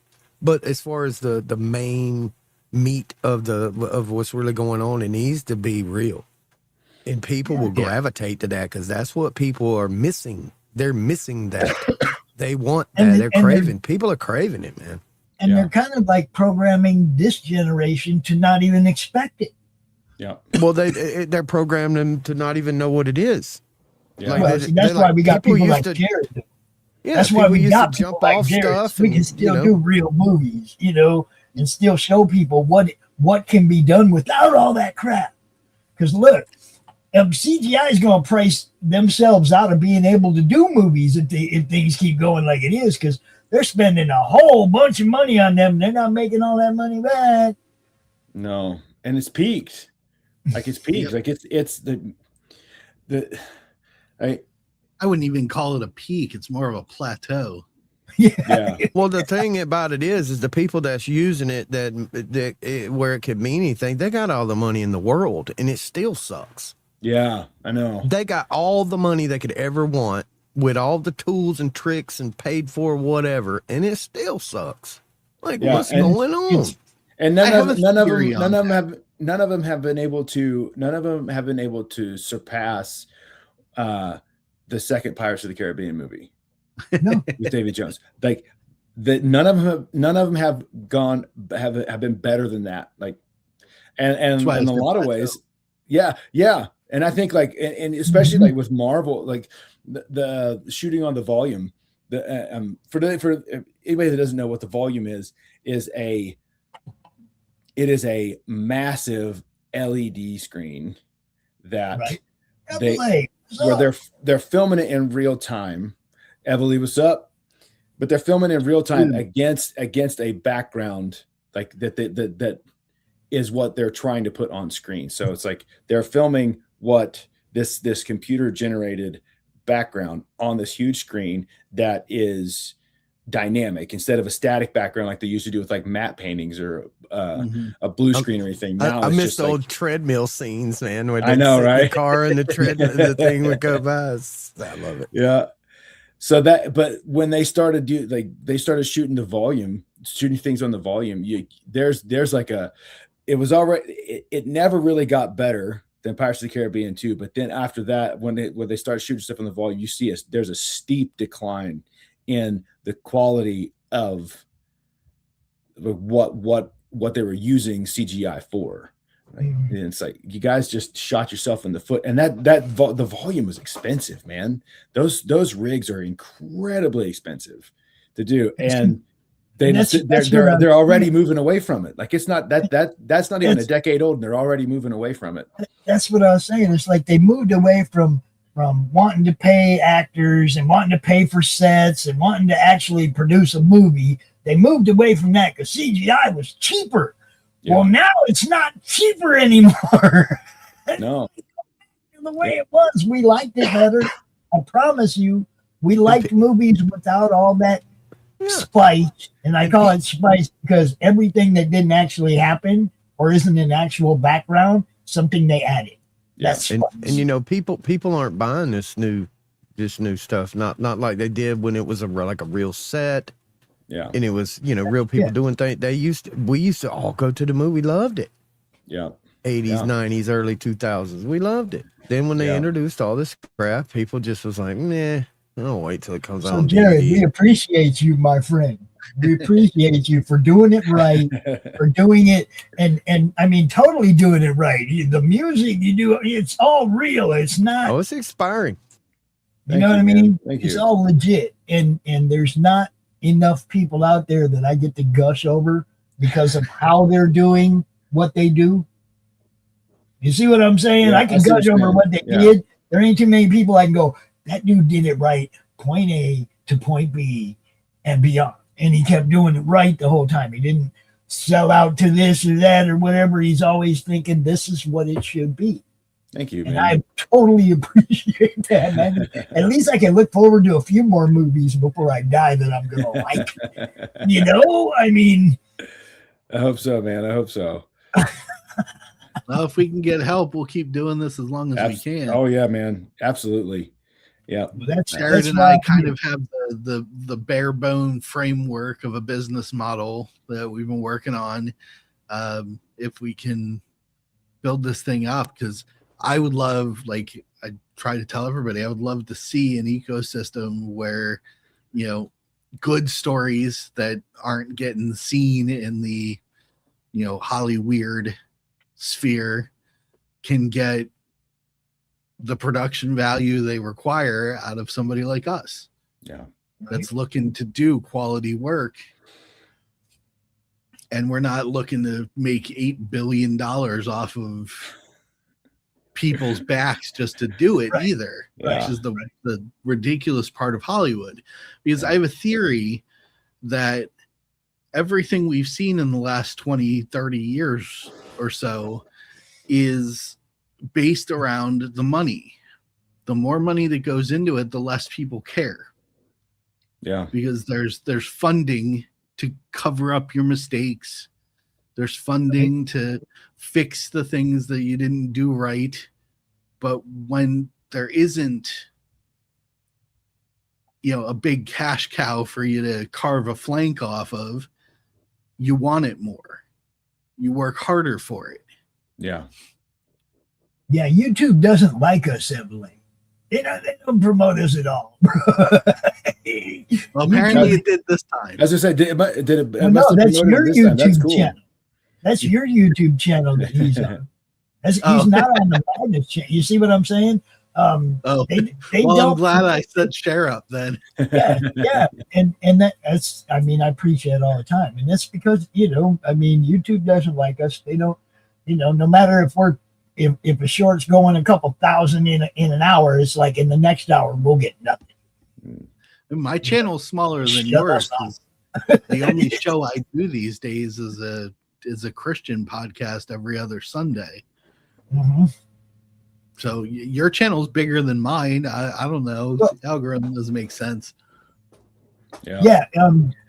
But as far as the main meat of what's really going on, it needs to be real, and people will gravitate to that because that's what people are missing. They're missing that. They want that. They're craving. People are craving it, man. And they're kind of like programming this generation to not even expect it. Yeah. Well, they're programming them to not even know what it is. Yeah. Like, Well, see, that's why we got people like used Jared. Yeah, That's why people we used got to people jump like off Jared. stuff. We can still do real movies, and still show people what can be done without all that crap. Because look, CGI is going to price themselves out of being able to do movies if things keep going like it is, because they're spending a whole bunch of money on them. They're not making all that money back. No. and it's peaked. Like it's peaked. Like it's I wouldn't even call it a peak. It's more of a plateau. yeah. Well, the thing about it is the people that's using it where it could mean anything, they got all the money in the world, and it still sucks. Yeah, I know. They got all the money they could ever want with all the tools and tricks and paid for whatever, and it still sucks. Like, what's going on? And none of them have been able to surpass the second Pirates of the Caribbean movie. No. With Davy Jones. Like none of them have been better than that. Like and in a lot of ways, yeah. And I think like and especially like with Marvel, like the shooting on the volume, for anybody that doesn't know what the volume is it is a massive LED screen that they're filming it in real time. Everly, what's up? But they're filming in real time against a background like that is what they're trying to put on screen. So it's like they're filming what this computer generated background on this huge screen that is dynamic instead of a static background like they used to do with like matte paintings or a blue screen or anything. Now I missed the old treadmill scenes, man. When I know, right? The car and the treadmill, the thing would go by. I love it. Yeah. So but when they started shooting things on the volume, there's like it never really got better than Pirates of the Caribbean 2. But then after that, when they start shooting stuff on the volume, you see there's a steep decline in the quality of what they were using CGI for. Right? And it's like you guys just shot yourself in the foot, and the volume was expensive, man. Those rigs are incredibly expensive to do, and they're already moving away from it. Like it's not that's not even a decade old, and they're already moving away from it. That's what I was saying. It's like they moved away from wanting to pay actors and wanting to pay for sets and wanting to actually produce a movie. They moved away from that because CGI was cheaper. Yeah. Well, now it's not cheaper anymore. No. The way it was, we liked it better. I promise you, we liked movies without all that spice. And I call it spice because everything that didn't actually happen or isn't an actual background, something they added. That's and you know, people aren't buying this new stuff. Not like they did when it was a real set. Yeah. And it was, real people doing things. We used to all go to the movie, loved it. Yeah. 80s, 90s, early 2000s. We loved it. Then when they introduced all this crap, people just was like, nah, I'll wait till it comes out. So Jared, we appreciate you, my friend. We appreciate you for doing it right, for doing it and I mean totally doing it right. The music you do, it's all real. It's not it's inspiring. You know what I mean? It's all legit. And there's not enough people out there that I get to gush over because of how they're doing what they do. You see what I'm saying? I can gush over what they did. There ain't too many people I can go, that dude did it right, point A to point B and beyond. And he kept doing it right the whole time. He didn't sell out to this or that or whatever. He's always thinking this is what it should be. Thank you, and man. I totally appreciate that, man. At least I can look forward to a few more movies before I die that I'm going to like. I mean. I hope so, man. I hope so. Well, if we can get help, we'll keep doing this as long as we can. Oh, yeah, man. Absolutely. Yeah. Jared and I kind of have the bare bone framework of a business model that we've been working on. If we can build this thing up, because I would love, like I try to tell everybody, I would love to see an ecosystem where, good stories that aren't getting seen in the, Hollyweird sphere can get the production value they require out of somebody like us. Yeah. That's looking to do quality work. And we're not looking to make $8 billion off of people's backs just to do it either, which is the ridiculous part of Hollywood. Because I have a theory that everything we've seen in the last 20, 30 years or so is based around the money. The more money that goes into it, the less people care. Yeah. Because there's funding to cover up your mistakes. There's funding to fix the things that you didn't do right. But when there isn't, a big cash cow for you to carve a flank off of, you want it more. You work harder for it. Yeah. Yeah, YouTube doesn't like us, Evelyn. They don't promote us at all. Well, apparently it did this time. As I said, did it? Well, no, that's your YouTube That's cool. channel. That's your YouTube channel that he's on. He's not on the Madness channel. You see what I'm saying? They I'm glad I said share up then. yeah, and that's. I mean, I preach that all the time, and that's because YouTube doesn't like us. They don't. No matter if we're if a short's going a couple thousand in an hour, it's like in the next hour we'll get nothing. My channel's smaller than Shut yours. us The only show I do these days is a Christian podcast every other Sunday. Mm-hmm. So your channel's bigger than mine. I don't know. The algorithm doesn't make sense. Yeah.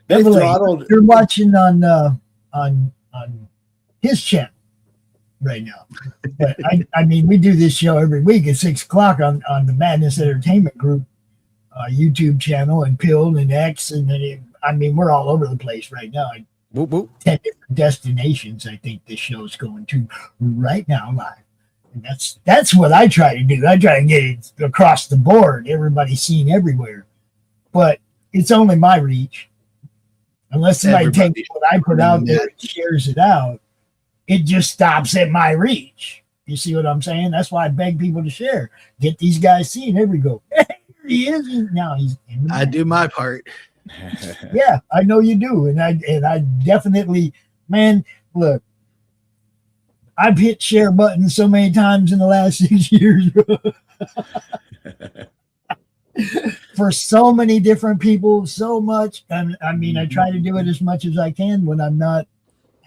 They throttled. You're watching on his channel right now. But I mean, we do this show every week at 6:00 on the Madness Entertainment Group YouTube channel and Pilled and X, and then we're all over the place right now. 10 different destinations. I think this show's going to right now live. And that's what I try to do. I try to get it across the board. Everybody's seen everywhere. But it's only my reach. Unless somebody takes what I put out there and shares it out, it just stops at my reach. You see what I'm saying? That's why I beg people to share. Get these guys seen. Here we go. Here he is. Now he's in the I do my part. Yeah, I know you do. And I definitely, man, look. I've hit share buttons so many times in the last 6 years for so many different people, so much. And I try to do it as much as I can when I'm not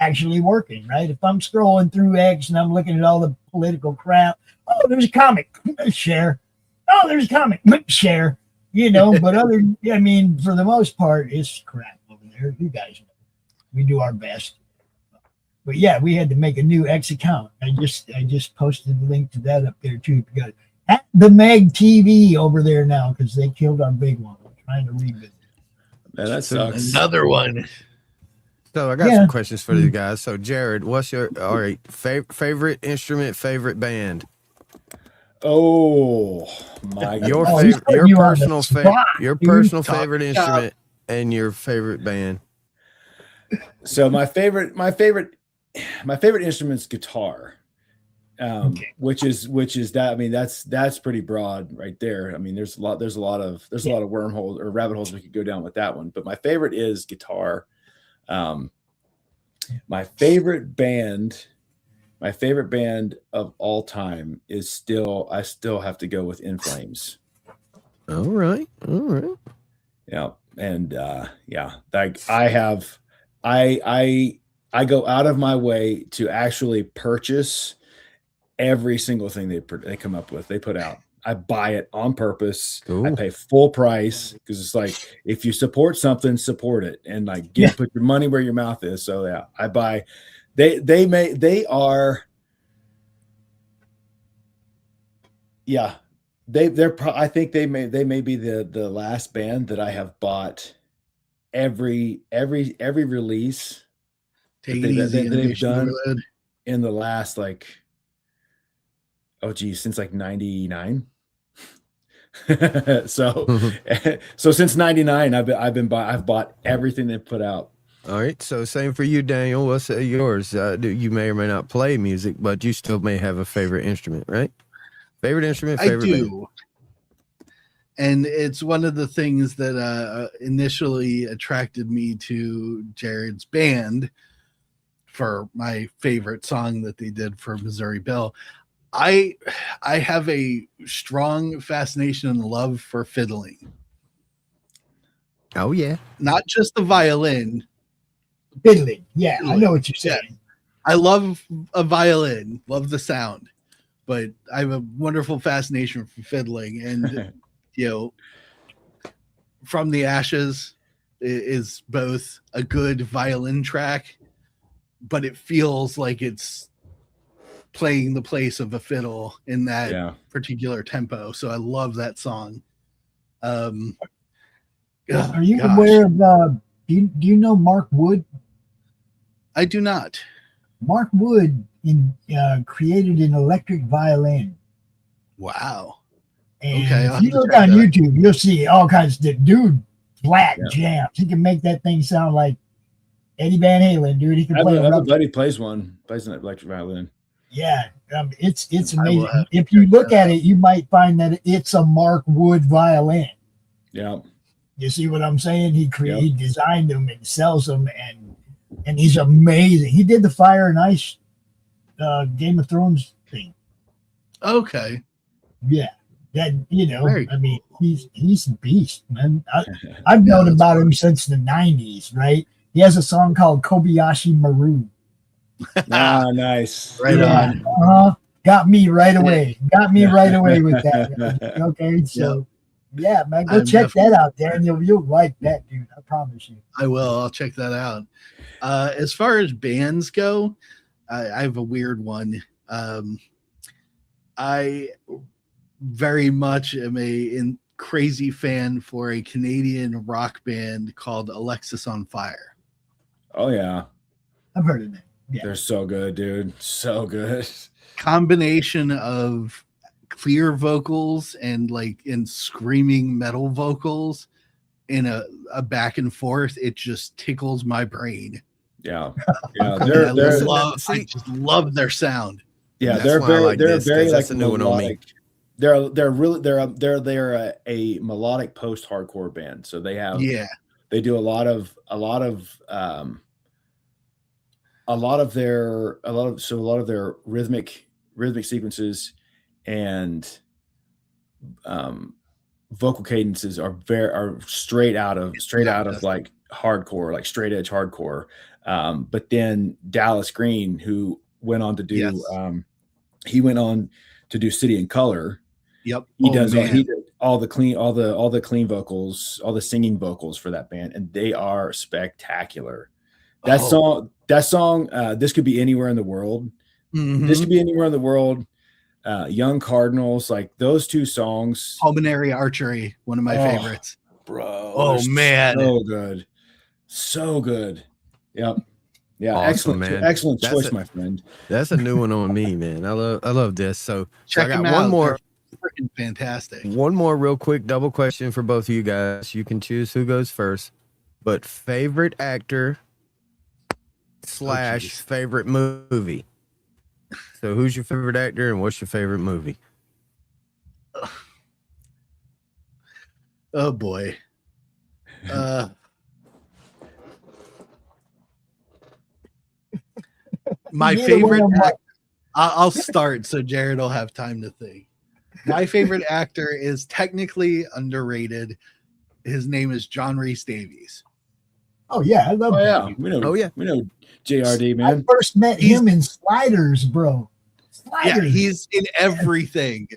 actually working, right? If I'm scrolling through X and I'm looking at all the political crap, oh, there's a comic, share. Oh, there's a comic, share. But for the most part, it's crap over there. You guys know. We do our best. But yeah, we had to make a new X account. I just posted the link to that up there too. We got at the Meg TV over there now because they killed our big one. We're trying to revisit. Man, that sucks. Another one. So I got some questions for these guys. So Jared, what's your favorite instrument, favorite band? Oh my God. Your personal favorite instrument and your favorite band. So my favorite instrument's guitar, which is that. That's pretty broad right there. There's a lot of wormholes or rabbit holes we could go down with that one. But my favorite is guitar. My favorite band of all time is I still have to go with In Flames. All right. Yeah, and I go out of my way to actually purchase every single thing they come up with. They put out. I buy it on purpose. Cool. I pay full price because it's like if you support something, support it, and put your money where your mouth is. So yeah, I buy. I think they may be the last band that I have bought every release they've done in the last since 99. So since 99 I've bought everything they've put out. All right, so same for you, Daniel. What's yours? You may or may not play music, but you still may have a favorite instrument, right? Favorite instrument, favorite I do. band. And it's one of the things that initially attracted me to Jared's band for my favorite song that they did for Missouri Belle. I have a strong fascination and love for fiddling. Oh, yeah. Not just the violin, Fiddling. Yeah, I know what you're saying. I love a violin, love the sound, but I have a wonderful fascination for fiddling. And, you know, From the Ashes is both a good violin track, but it feels like it's playing the place of a fiddle in that particular tempo. So I love that song. Are you aware of, do you know Mark Wood? I do not. Mark Wood created an electric violin. Wow. And Okay, if you look on YouTube, you'll see all kinds of stuff. Dude, flat Yeah. jams. He can make that thing sound like Eddie Van Halen, dude. He can play I have a a buddy plays an electric violin. Yeah, it's I will amazing. have to If you check look that at it, you might find that it's a Mark Wood violin. Yeah. You see what I'm saying? He designed them and sells them, and he's amazing. He did the Fire and Ice Game of Thrones thing. Okay. Yeah, that Very I mean, he's a beast, man. I've known about him since the '90s, right? He has a song called Kobayashi Maru. Nice. Right on. Got me right away. Got me right away with that. Okay, so yeah, man, go check that out, Daniel. You'll like that, dude. I promise you. I will. I'll check that out. As far as bands go, I have a weird one. I very much am a crazy fan for a Canadian rock band called Alexis on Fire. Oh yeah, I've heard of that. Yeah. They're so good, dude. So good. Combination of clear vocals and screaming metal vocals in a back and forth. It just tickles my brain. Yeah. I just love their sound. Yeah, That's they're why I very like this, very 'cause like that's a new one on me. melodic. They're a melodic post-hardcore band. So they have they do a lot of their rhythmic sequences and vocal cadences are straight out of like hardcore, like straight edge hardcore. But then Dallas Green, who went on to do he went on to do City and Color. Yep. He did all the clean vocals, all the singing vocals for that band, and they are spectacular. That song, This Could Be Anywhere in the World. Mm-hmm. This Could Be Anywhere in the World. Young Cardinals, like those two songs. Pulmonary Archery, one of my favorites. Bro. Oh man. So good. Yep. Yeah, Awesome, man. Excellent That's choice, my friend. That's a new one on me, man. I love this. So Check I got them out. one more. They're freaking fantastic. One more real quick double question for both of you guys. You can choose who goes first. But favorite actor / favorite movie. So who's your favorite actor and what's your favorite movie? Oh boy. My favorite I'll start so Jared will have time to think. My favorite actor is technically underrated. His name is John Rhys Davies. Oh yeah, I love that. Yeah, we know JRD, man. I first met him in Sliders, bro. Sliders. Yeah, he's in everything,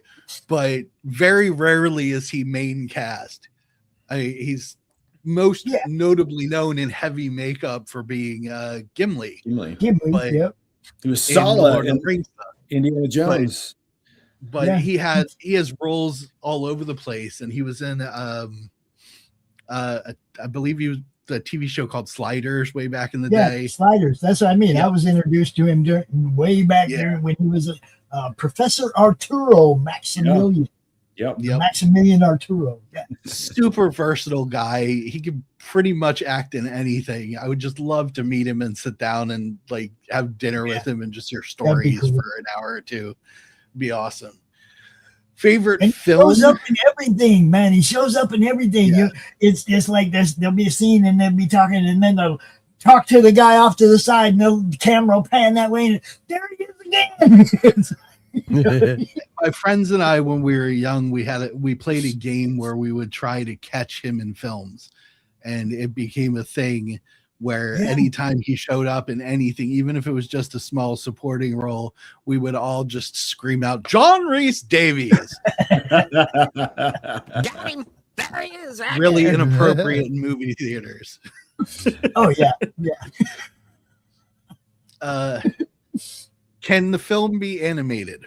but very rarely is he main cast. He's most notably known in heavy makeup for being Gimli. But yep. He was solid in in Indiana Jones. But he has roles all over the place, and he was in I believe he was the TV show called Sliders way back in the day. Sliders. That's what I mean. I was introduced to him way back there when he was Professor Arturo Maximilian. Yep. Maximilian Arturo. Yeah. Super versatile guy. He could pretty much act in anything. I would just love to meet him and sit down and have dinner with him and just hear stories for an hour or two. Be awesome. Favorite film? He shows up in everything, man. He shows up in everything. Yeah. It's like there'll be a scene and they'll be talking, and then they'll talk to the guy off to the side, and the camera will pan that way, and there he is again. My friends and I, when we were young, we played a game where we would try to catch him in films, and it became a thing where Yeah. anytime he showed up in anything, even if it was just a small supporting role, we would all just scream out, "John Rhys Davies!" Got him. There he is. Right Really there. inappropriate in movie theaters. Oh yeah. Can the film be animated?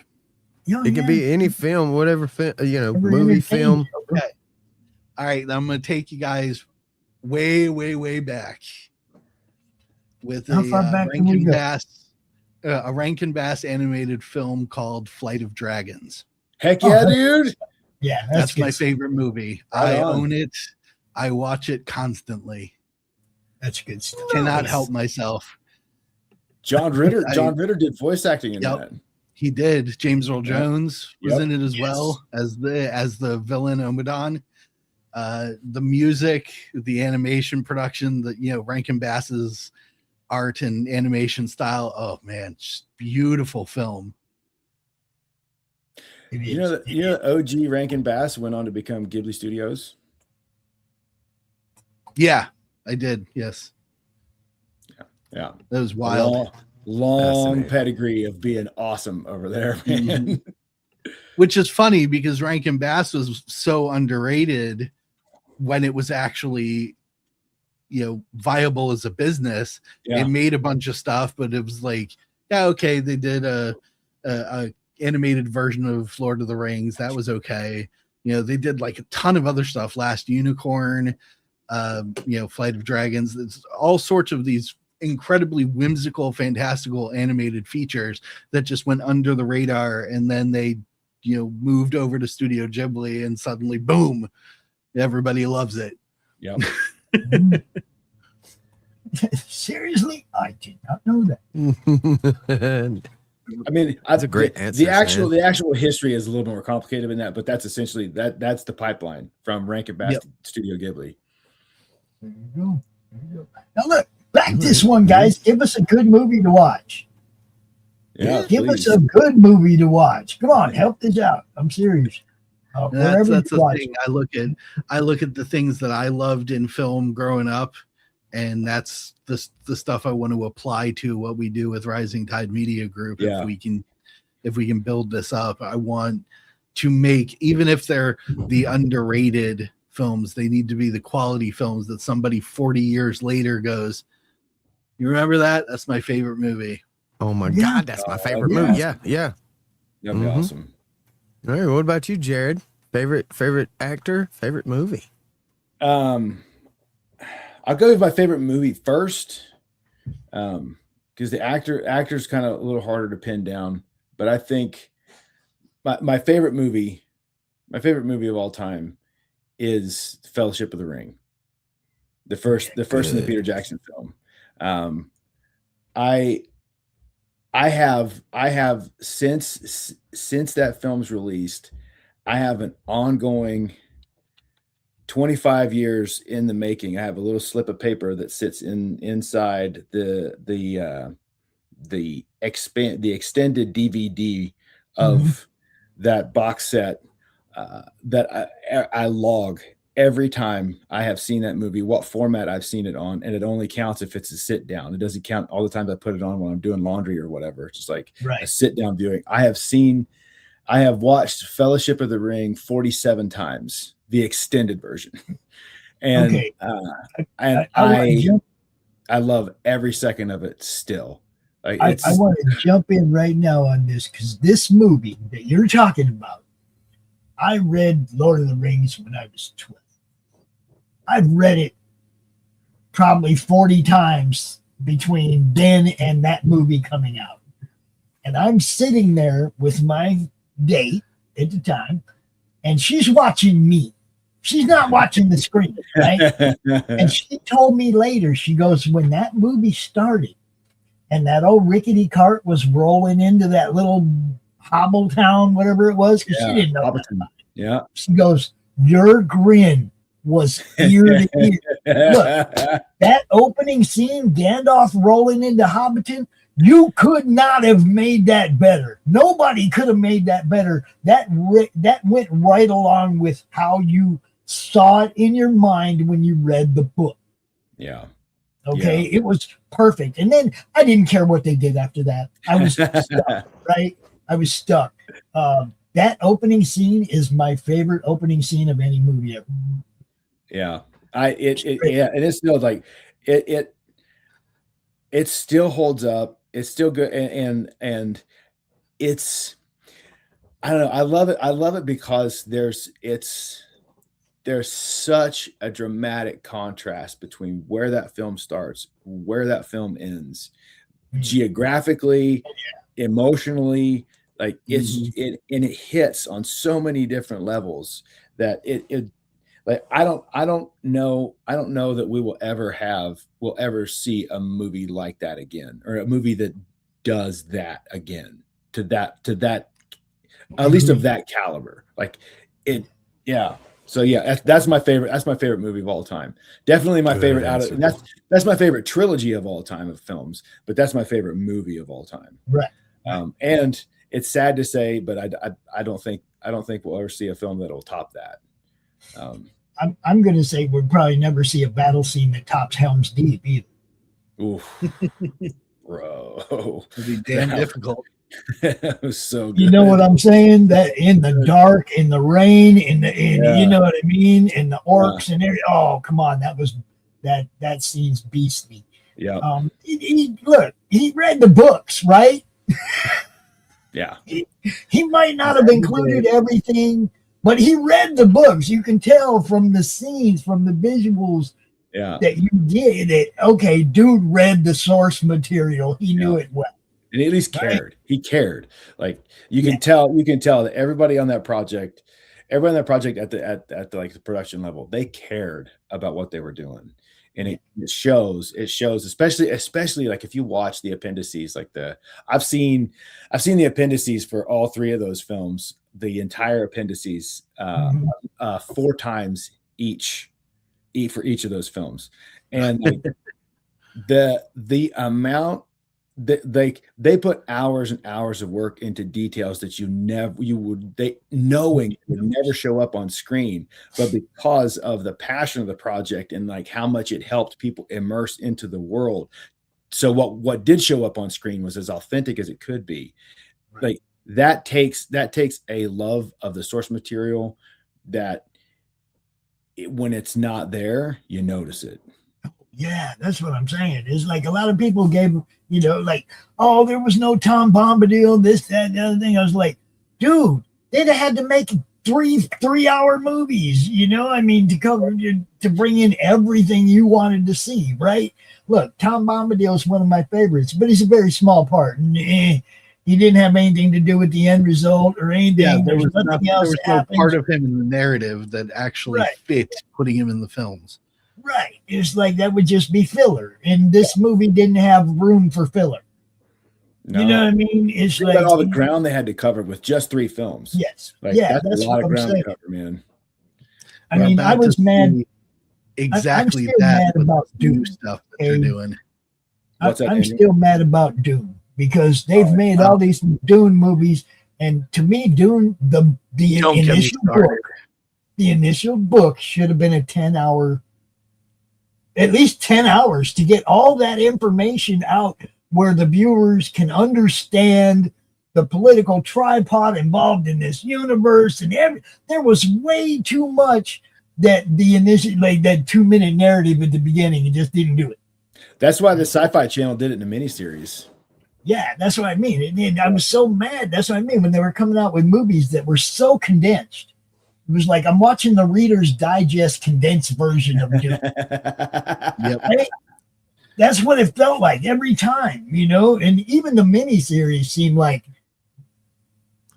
It could be any film, whatever, movie, film. Okay. All right, I'm going to take you guys way, way, way back with How far back can we go? A Rankin Bass animated film called Flight of Dragons. Heck Oh, yeah, heck- dude. Yeah, That's good my stuff. favorite movie. Right I on. own it. I watch it constantly. That's good stuff. Cannot Nice. help myself. John Ritter. I- John Ritter did voice acting in Yep. that. He did. James Earl Yep. Jones was Yep. in it as Yes. well as the villain Omadon. The music, the animation production, Rankin Bass's art and animation style. Oh man, just beautiful film. It You know, is. that OG Rankin Bass went on to become Ghibli Studios. Yeah, I did. Yes, Yeah, that was wild. long Fascinating. pedigree of being awesome over there, man. Which is funny because Rankin Bass was so underrated when it was actually, viable as a business. Yeah. It made a bunch of stuff, but it was like, yeah, okay, they did a animated version of Lord of the Rings. That was okay. They did like a ton of other stuff. Last Unicorn, Flight of Dragons. It's all sorts of these incredibly whimsical, fantastical animated features that just went under the radar, and then they moved over to Studio Ghibli, and suddenly boom, everybody loves it. Yep. Seriously, I did not know that. I mean, That's a great answer, The actual history is a little more complicated than that, but that's essentially that's the pipeline from Rankin Bass Yep. to Studio Ghibli. There you go. There you go. Now look, back this one, guys. Give us a good movie to watch. Yeah, Give please. us a good movie to watch. Come on, help this out. I'm serious. Wherever That's you the watch thing. I look at the things that I loved in film growing up, and that's the stuff I want to apply to what we do with Rising Tide Media Group. Yeah. If we can build this up, I want to make, even if they're the underrated films, they need to be the quality films that somebody 40 years later goes, "You remember that? That's my favorite movie." Oh my Yeah. God, that's my favorite yeah. movie. Yeah. That'd be Mhm. awesome. All right. What about you, Jared? Favorite actor, favorite movie? I'll go with my favorite movie first, because the actor's kind of a little harder to pin down. But I think my favorite movie of all time is Fellowship of the Ring, the first in the Good. Peter Jackson film. I have since that film's released, I have an ongoing 25 years in the making. I have a little slip of paper that sits inside the extended DVD of that box set that I log every time I have seen that movie, what format I've seen it on, and it only counts if it's a sit down. It doesn't count all the times I put it on when I'm doing laundry or whatever. It's just like Right. a sit down viewing. I have watched Fellowship of the Ring 47 times, the extended version. And Okay. and I wanna jump- I love every second of it still. Like I it's want to jump in right now on this because this movie that you're talking about, I read Lord of the Rings when I was 12. I've read it probably 40 times between then and that movie coming out. And I'm sitting there with my date at the time, and she's watching me. She's not watching the screen, right? And she told me later, she goes, when that movie started and that old rickety cart was rolling into that little hobble town, whatever it was, because she didn't know that. Hobbiton. Yeah. She goes, your grin was ear to ear. Look, that opening scene, Gandalf rolling into Hobbiton, you could not have made that better. Nobody could have made that better. That went right along with how you saw it in your mind when you read the book. Yeah. Okay, it was perfect. And then I didn't care what they did after that. I was stuck, right? I was stuck. That opening scene is my favorite opening scene of any movie ever. Yeah, and it's still like it still holds up. It's still good, and it's, I don't know. I love it. I love it because there's such a dramatic contrast between where that film starts, where that film ends, geographically, emotionally. Like it hits on so many different levels that it like I don't know that we'll ever see a movie like that again, or a movie that does that again to that at least of that caliber. Like it, yeah. So yeah, that's my favorite. That's my favorite movie of all time. Definitely my favorite that's my favorite trilogy of all time of films. But that's my favorite movie of all time. Right. And it's sad to say, but I don't think we'll ever see a film that'll top that. I'm going to say we'll probably never see a battle scene that tops Helm's Deep either. Oof, bro, it'd be damn difficult. It was so good. You know what I'm saying? That in the dark, in the rain, you know what I mean? In the orcs and everything. Oh, come on. That scene's beastly. Yeah. Look, he read the books, right? Yeah. He might not have included everything, but he read the books. You can tell from the scenes, from the visuals, that you get it. Okay, dude read the source material. He knew it well. And at least cared. Right. He cared. Like you can tell that everybody on that project at the like the production level, they cared about what they were doing. And it shows, especially like if you watch the appendices, like I've seen the appendices for all three of those films, the entire appendices 4 times each for each of those films. And like, the amount that they put hours and hours of work into details that knowing would never show up on screen, but because of the passion of the project and like how much it helped people immerse into the world. So what did show up on screen was as authentic as it could be. Right. Like that takes a love of the source material that when it's not there, you notice it. Yeah, that's what I'm saying. It's like a lot of people gave, like, oh, there was no Tom Bombadil, this, that, the other thing. I was like, dude, they'd have had to make 3-hour movies, to bring in everything you wanted to see, right? Look, Tom Bombadil is one of my favorites, but he's a very small part. And he didn't have anything to do with the end result or anything. Yeah, there was no part of him in the narrative that actually fit putting him in the films. Right. It's like that would just be filler. And this movie didn't have room for filler. No. You know what I mean? It's like all the ground they had to cover with just 3 films. Yes. That's a lot of ground to cover, man. I mean, I was mad. Exactly mad about Dune stuff that they're doing. I'm still mad about Dune because they've made all these Dune movies, and to me, Dune, the initial book should have been a 10-hour. At least 10 hours to get all that information out where the viewers can understand the political tripod involved in this universe. And there was way too much that the initial, like that 2-minute narrative at the beginning, it just didn't do it. That's why the Sci-Fi Channel did it in a miniseries. Yeah, that's what I mean. And I was so mad. That's what I mean when they were coming out with movies that were so condensed. It was like I'm watching the Reader's Digest condensed version of Dune. Yep. Right? That's what it felt like every time, And even the miniseries seemed like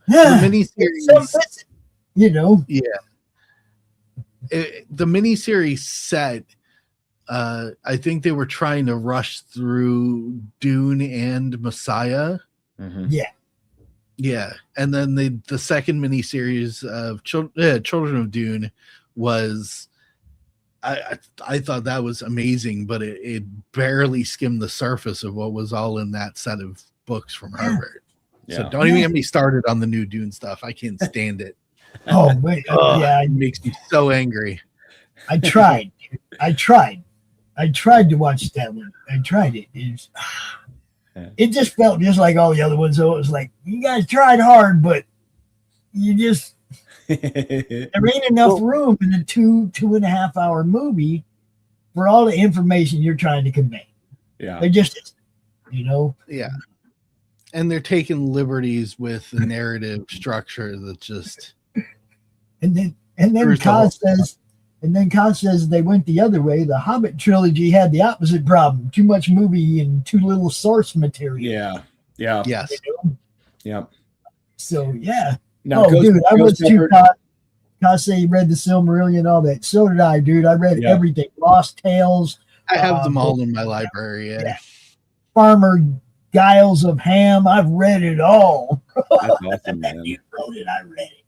the miniseries, Yeah. The miniseries set. I think they were trying to rush through Dune and Messiah. Mm-hmm. Yeah. Yeah, and then the second miniseries of Children of Dune was, I thought that was amazing, but it barely skimmed the surface of what was all in that set of books from Herbert. Yeah. So don't even get me started on the new Dune stuff. I can't stand it. Oh, wait, it makes me so angry. I tried. I tried to watch that one. I tried it. It just felt just like all the other ones. So it was like, you guys tried hard, but you just, there ain't enough room in a 2.5 hour movie for all the information you're trying to convey. Yeah. There just isn't, you know? Yeah. And they're taking liberties with the narrative structure that just. And then Kaz says they went the other way. The Hobbit trilogy had the opposite problem: too much movie and too little source material. Yeah. Yeah. Yes. You know? Yeah. So yeah. Now, I was too. Kaz said he read the Silmarillion, all that. So did I, dude. I read everything. Lost Tales. I have them all in my library. Yeah. Farmer Giles of Ham. I've read it all. That's awesome, man. You wrote it. I read it.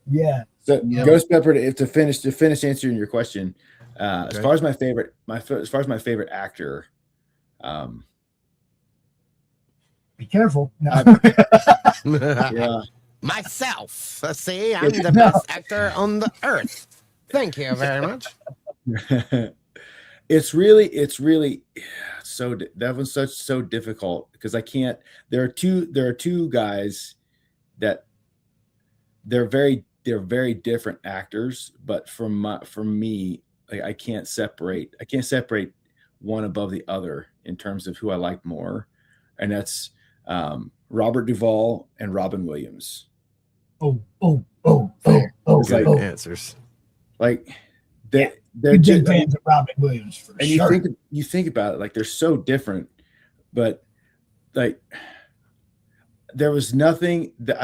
Yeah. So Ghost Pepper, to finish answering your question, as far as my favorite actor, be careful. No. Yeah. Myself. See, I'm the best actor on the earth. Thank you very much. It's really so that was so difficult because I can't. There are two guys that they're very different actors, but from me, like, I can't separate one above the other in terms of who I like more, and that's Robert Duvall and Robin Williams. Good answers. Like they're just fans of Robin Williams for and sure. you think about it, like they're so different, but like there was nothing that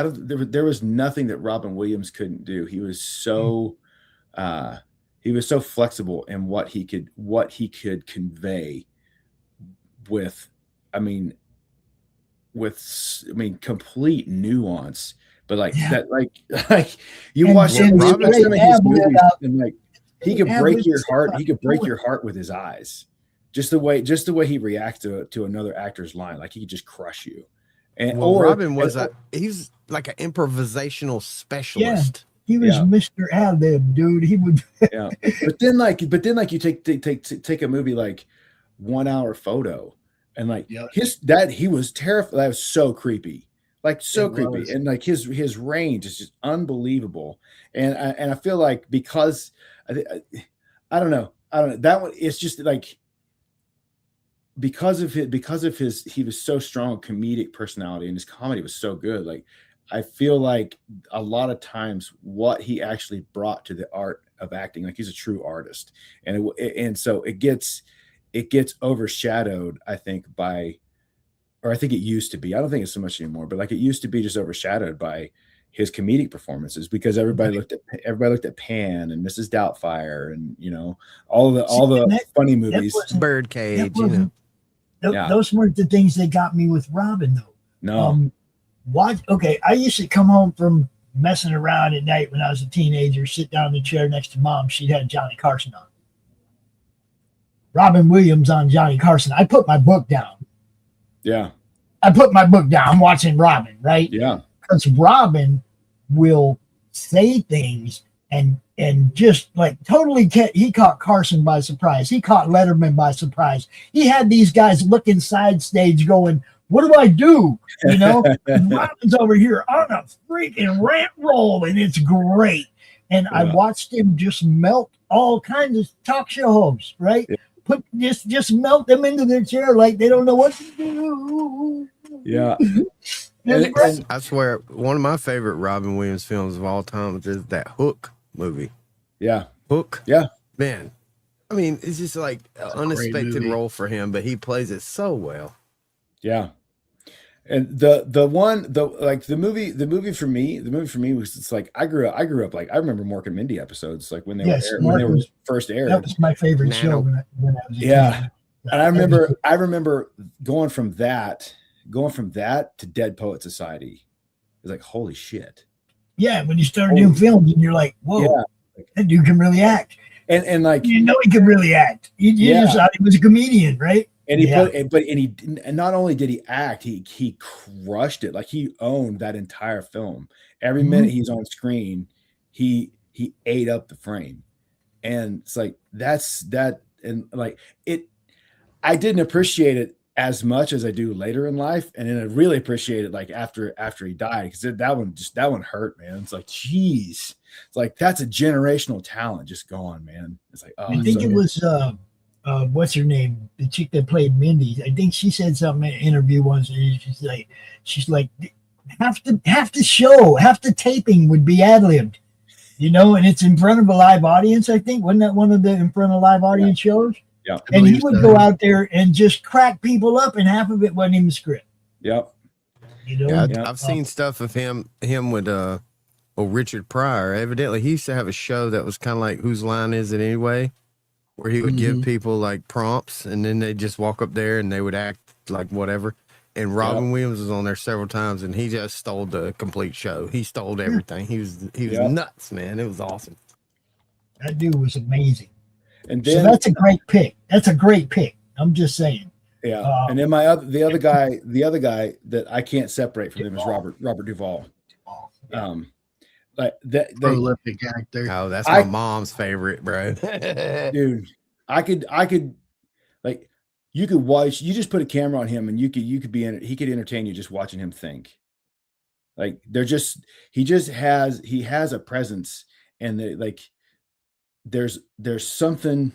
there was nothing that Robin Williams couldn't do. He was so flexible in what he could convey with complete nuance. But like you watch some of his movies and like he could break your heart. He could break your heart with his eyes. Just the way he reacts to another actor's line, like he could just crush you. And Robin he's like an improvisational specialist. Yeah, he was Mr. Ad-lib, dude. He would. Yeah, but then you take a movie like 1 Hour Photo, and like he was terrified. That was so creepy. Like so creepy, and like his range is just unbelievable. And I feel like because I don't know that one. It's just like because of his he was so strong comedic personality, and his comedy was so good. Like I feel like a lot of what he actually brought to the art of acting, like he's a true artist, and so it gets overshadowed, I think, or I think it used to be. I don't think it's so much anymore, but like it used to be just overshadowed by his comedic performances because everybody looked at Pan and Mrs. Doubtfire and all the funny movies. Birdcage, those weren't the things that got me with Robin though. No. I used to come home from messing around at night when I was a teenager, sit down in the chair next to Mom. She'd had Johnny Carson on. Robin Williams on Johnny Carson. I put my book down. Yeah. I put my book down. I'm watching Robin, right? Yeah. Because Robin will say things and just like totally he caught Carson by surprise. He caught Letterman by surprise. He had these guys looking side stage going, what do I do? And Robin's over here on a freaking rant roll, and it's great. And I watched him just melt all kinds of talk show hosts, right? Yeah. Just melt them into their chair like they don't know what to do. Yeah. And I swear, one of my favorite Robin Williams films of all time is that Hook movie. Yeah. Hook. Yeah. Man. I mean, it's just like an unexpected role for him, but he plays it so well. Yeah. And the movie for me was, it's like I grew up like I remember Mork and Mindy episodes like when they were first aired. That was my favorite show when I was a kid. And I remember going from that to Dead Poet Society. It was like, holy shit. Yeah, when you started doing films and you're like, whoa, that dude can really act. And like he can really act. You just thought he was a comedian, right? And he not only did he act, he crushed it. Like he owned that entire film. Every minute he's on screen, he ate up the frame. And it's like that's and like it, I didn't appreciate it as much as I do later in life, and then I really appreciate it like after he died, because that one hurt, man. It's like, geez, it's like that's a generational talent just gone, man. It's like, oh, I think it was what's her name, the chick that played Mindy. I think she said something in an interview once, and she's like half the taping would be ad-libbed, and it's in front of a live audience. I think wasn't that one of the in front of live audience shows? Yeah, and he would go out there and just crack people up, and half of it wasn't even script. Yep. I've seen stuff of him with Richard Pryor. Evidently, he used to have a show that was kind of like Whose Line Is It Anyway, where he would give people like prompts, and then they just walk up there and they would act like whatever. And Robin Williams was on there several times, and he just stole the complete show. He stole everything. He was nuts, man. It was awesome. That dude was amazing. And then, so that's a great pick. That's a great pick. I'm just saying. Yeah. And then the other guy that I can't separate from him is Robert Duvall. Like that prolific actor. Oh, that's my mom's favorite, bro. Dude, I could like, you could watch, you just put a camera on him and you could be in it. He could entertain you just watching him think. Like he has a presence, and there's something,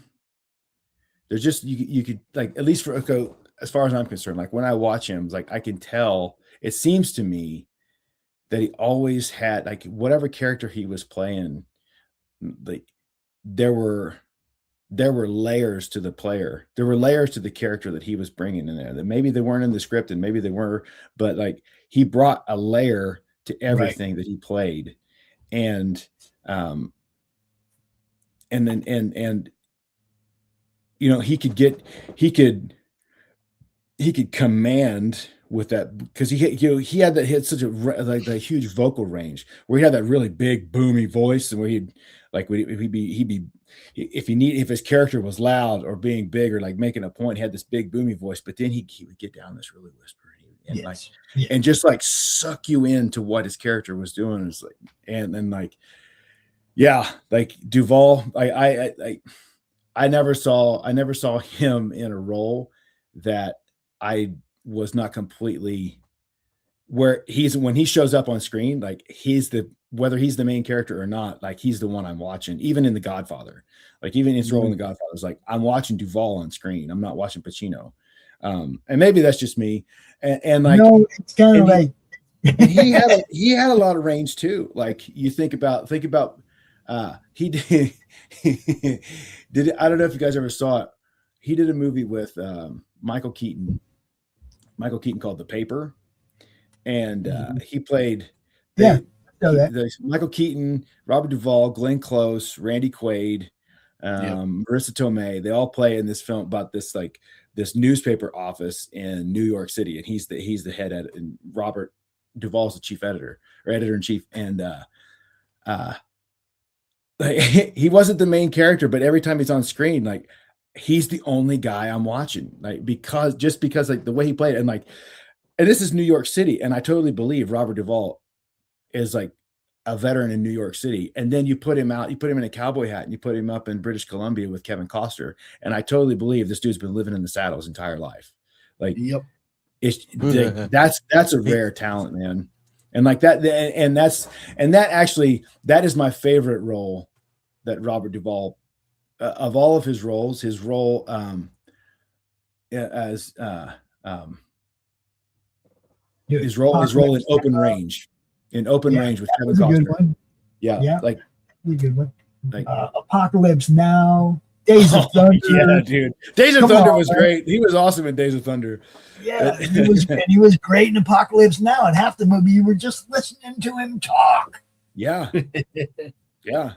there's just, you could like, at least as far as I'm concerned, like when I watch him, like I can tell, it seems to me that he always had, like, whatever character he was playing, like there were layers to the player. There were layers to the character that he was bringing in there that maybe they weren't in the script and maybe they were, but like he brought a layer to everything that he played. And he could command with that, because he had such a huge vocal range where he had that really big boomy voice, and where he'd be if his character was loud or being big or like making a point, he had this big boomy voice, but then he would get down this really whisper and just like suck you into what his character was doing. It's like, and then like, yeah, like Duvall, I never saw him in a role that I was not completely, where when he shows up on screen, like whether he's the main character or not, like he's the one I'm watching. Even in The Godfather, like even his role in The Godfather is like, I'm watching Duvall on screen. I'm not watching Pacino. And maybe that's just me. And like, no, it's kind of like he had a lot of range too. Like you think about he did I don't know if you guys ever saw it. He did a movie with Michael Keaton called The Paper, and he played Michael Keaton, Robert Duvall, Glenn Close, Randy Quaid, Marissa Tomei. They all play in this film about this newspaper office in New York City, and he's the head edit, and Robert Duvall's the chief editor or editor in chief, and he wasn't the main character, but every time he's on screen, like he's the only guy I'm watching, like because like the way he played, and this is New York City, and I totally believe Robert Duvall is like a veteran in New York City, and then you put him in a cowboy hat and you put him up in British Columbia with Kevin Costner, and I totally believe this dude's been living in the saddle his entire life. Like, yep, that's a rare talent, man. And like that, and that is my favorite role that Robert Duvall, of all of his roles, his role his role in Open Range. In Open Range with Kevin Costner. Yeah, like a good one. Like Apocalypse Now, Days of Thunder. Yeah, dude. Days of Thunder was great. He was awesome in Days of Thunder. Yeah, he was great in Apocalypse Now, and half the movie you were just listening to him talk. Yeah. Yeah.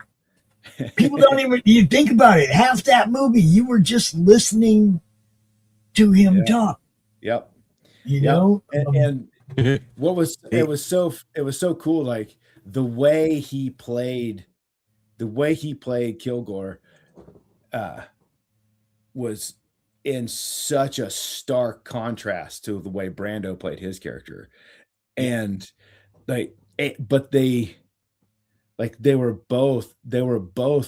People don't even, you think about it, half that movie you were just listening to him talk. Yep. You know? And it was so cool, like the way he played Kilgore was in such a stark contrast to the way Brando played his character. And they were both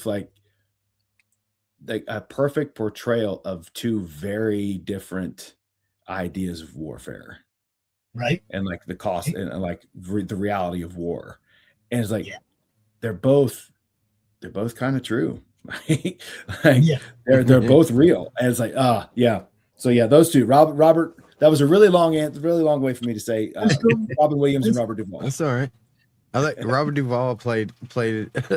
like like a perfect portrayal of two very different ideas of warfare, right? and like the cost and like the reality of war. And it's like Yeah. they're both kind of true. Like Yeah. they're both real. And it's like, yeah. So yeah, those two. Robert, that was a really long way for me to say Robin Williams and Robert Duvall. That's all right. I like Robert Duvall played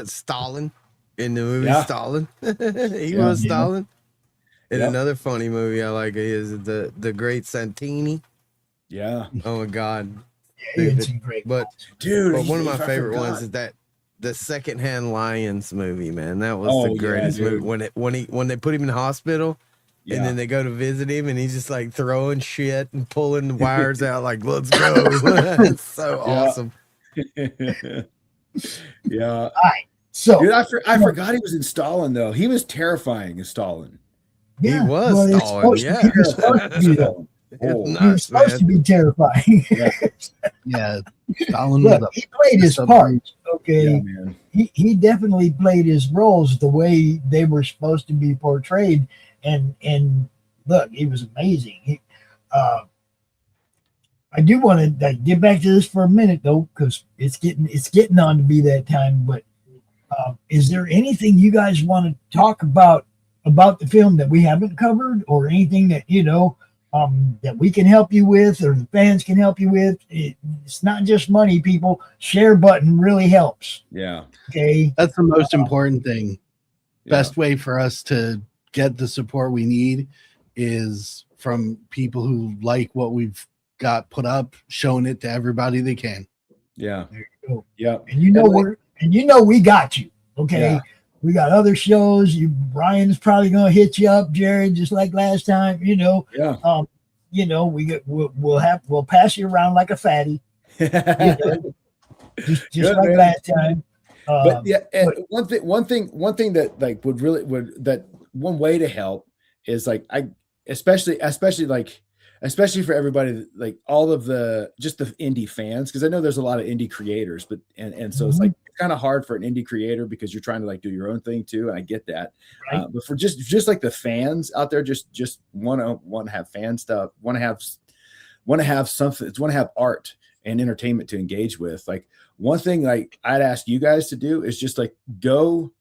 Stalin in the movie Stalin. He was Stalin. And another funny movie I like is the Great Santini. Yeah. Oh my God. Yeah, it's great. But dude, one of my favorite ones is that the Secondhand Lions movie, man. That was the greatest movie. When they put him in the hospital. Yeah. And then they go to visit him, and he's just like throwing shit and pulling the wires out, like, let's go. It's so awesome. Yeah. All right. So, dude, I forgot he was in Stalin, though. He was terrifying as Stalin. Yeah, he was Stalin. Yeah. He was supposed to be, he was supposed to be terrifying. Yeah. Stalin. Look, he played his parts. Okay. Yeah, man. He definitely played his roles the way they were supposed to be portrayed. And look, he was amazing. I do want to get back to this for a minute though, because it's getting on to be that time. But is there anything you guys want to talk about the film that we haven't covered, or anything that that we can help you with, or the fans can help you with? It's not just money, people. Share button really helps. Yeah. Okay. That's the most important thing. Yeah. Best way for us to get the support we need is from people who like what we've got put up, showing it to everybody they can. Yeah. There you go. Yeah. And we got you. Okay. Yeah. We got other shows. Brian's probably gonna hit you up, Jared, just like last time. Yeah. We'll pass you around like a fatty. Just Good, like man. last time. But yeah, and one thing that like one way to help is like especially for everybody that, like all of the indie fans, because I know there's a lot of indie creators, but and so it's like it's kind of hard for an indie creator because you're trying to like do your own thing too, and I get that. Right. But for just like the fans out there, just want to have fan stuff, want to have something, want to have art and entertainment to engage with. Like one thing like I'd ask you guys to do is just like go.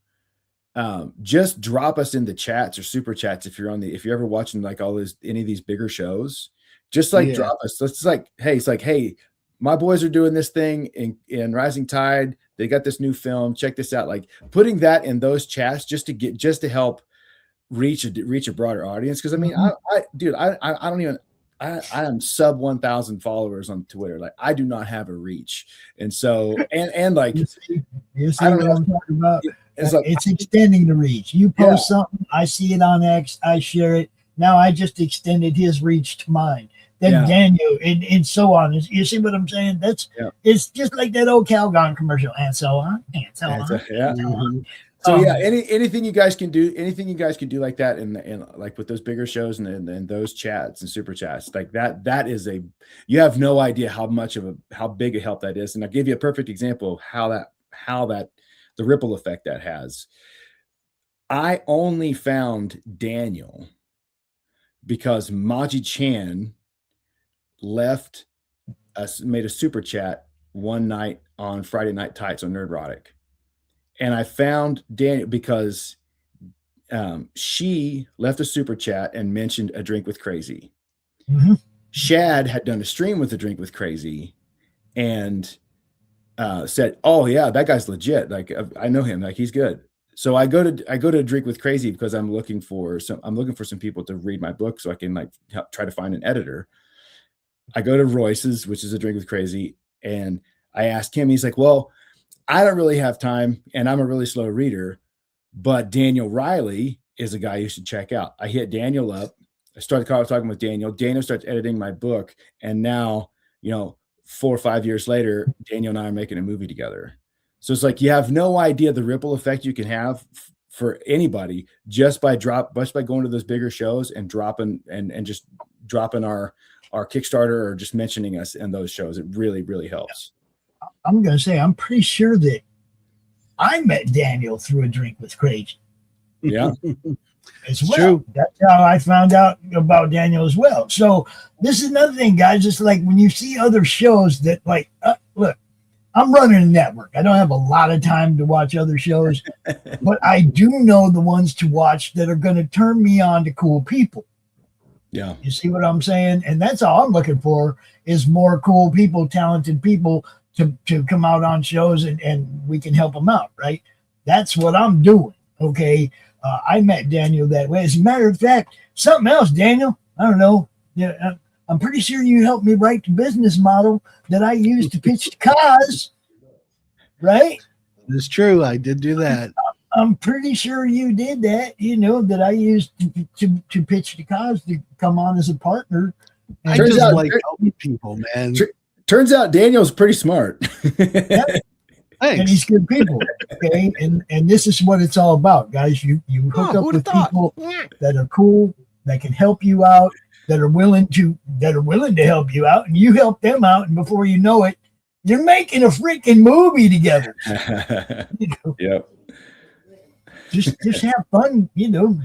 Just drop us in the chats or super chats if you're ever watching like any of these bigger shows. Just like drop us. It's like, hey, my boys are doing this thing in Rising Tide. They got this new film. Check this out. Like putting that in those chats just to help reach a broader audience. Because I mean, I am sub 1,000 followers on Twitter. Like I do not have a reach, and so and like you see I don't what know. I'm talking about. It's extending the reach. You post something, I see it on X, I share it. Now I just extended his reach to mine. Then Daniel and so on. You see what I'm saying? It's just like that old Calgon commercial, and so on, and so on. Yeah. And so on. So anything you guys can do like that, and like with those bigger shows and those chats and super chats like that is you have no idea how big a help that is. And I'll give you a perfect example of how that the ripple effect that has. I only found Daniel because Maji Chan made a super chat one night on Friday Night Tights on Nerdrotic. And I found Daniel because she left a super chat and mentioned A Drink with Crazy. Mm-hmm. Shad had done a stream with A Drink with Crazy and said, "Oh yeah, that guy's legit. Like I know him. Like he's good." So I go to Drink with Crazy because I'm looking for some people to read my book so I can like try to find an editor. I go to Royce's, which is A Drink with Crazy, and I asked him. He's like, "Well, I don't really have time, and I'm a really slow reader, but Daniel Riley is a guy you should check out." I hit Daniel up. I started talking with Daniel. Daniel starts editing my book, and now 4 or 5 years later, Daniel and I are making a movie together. So it's like you have no idea the ripple effect you can have for anybody just by going to those bigger shows and dropping our Kickstarter or just mentioning us in those shows. It really, really helps. I'm going to say I'm pretty sure that I met Daniel through A Drink with Crazy. Yeah. as well. True. That's how I found out about Daniel as well. So this is another thing, guys. It's like when you see other shows that like, look, I'm running a network. I don't have a lot of time to watch other shows, but I do know the ones to watch that are going to turn me on to cool people. Yeah. You see what I'm saying? And that's all I'm looking for is more cool people, talented people to come out on shows and we can help them out, right? That's what I'm doing. Okay. I met Daniel that way. As a matter of fact, something else, Daniel, I don't know. Yeah, I'm pretty sure you helped me write the business model that I used to pitch to Kaz, right? It's true. I did do that. I'm pretty sure you did that, that I used to pitch to Kaz to come on as a partner. And I Turns just out- like helping people, man. Turns out Daniel's pretty smart. and Thanks. he's good people. Okay. And this is what it's all about, guys. You hook up with people that are cool, that can help you out, that are willing to help you out, and you help them out, and before you know it, you're making a freaking movie together. Yep. Just have fun,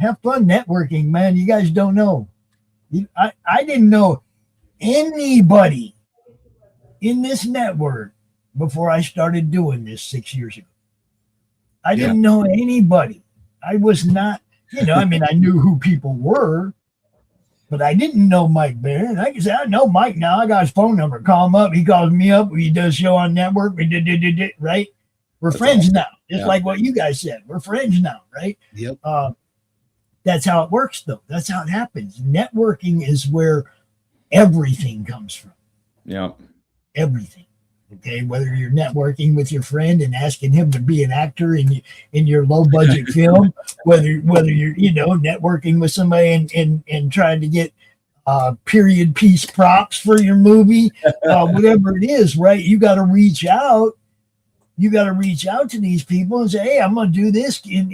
have fun networking, man. You guys don't know. I didn't know anybody in this network before I started doing this 6 years ago. I didn't know anybody. I was not, I knew who people were, but I didn't know Mike Barron. I can say, I know Mike now. I got his phone number. Call him up. He calls me up. He does show on network. We did, right? We're That's friends awesome. now. Just like what you guys said. We're friends now, right? Yep. That's how it works, though. That's how it happens. Networking is where everything comes from. Yep. Everything. Okay, whether you're networking with your friend and asking him to be an actor in your low budget film, whether you're networking with somebody and trying to get period piece props for your movie, whatever it is, right? You got to reach out. You got to reach out to these people and say, hey, I'm going to do this, and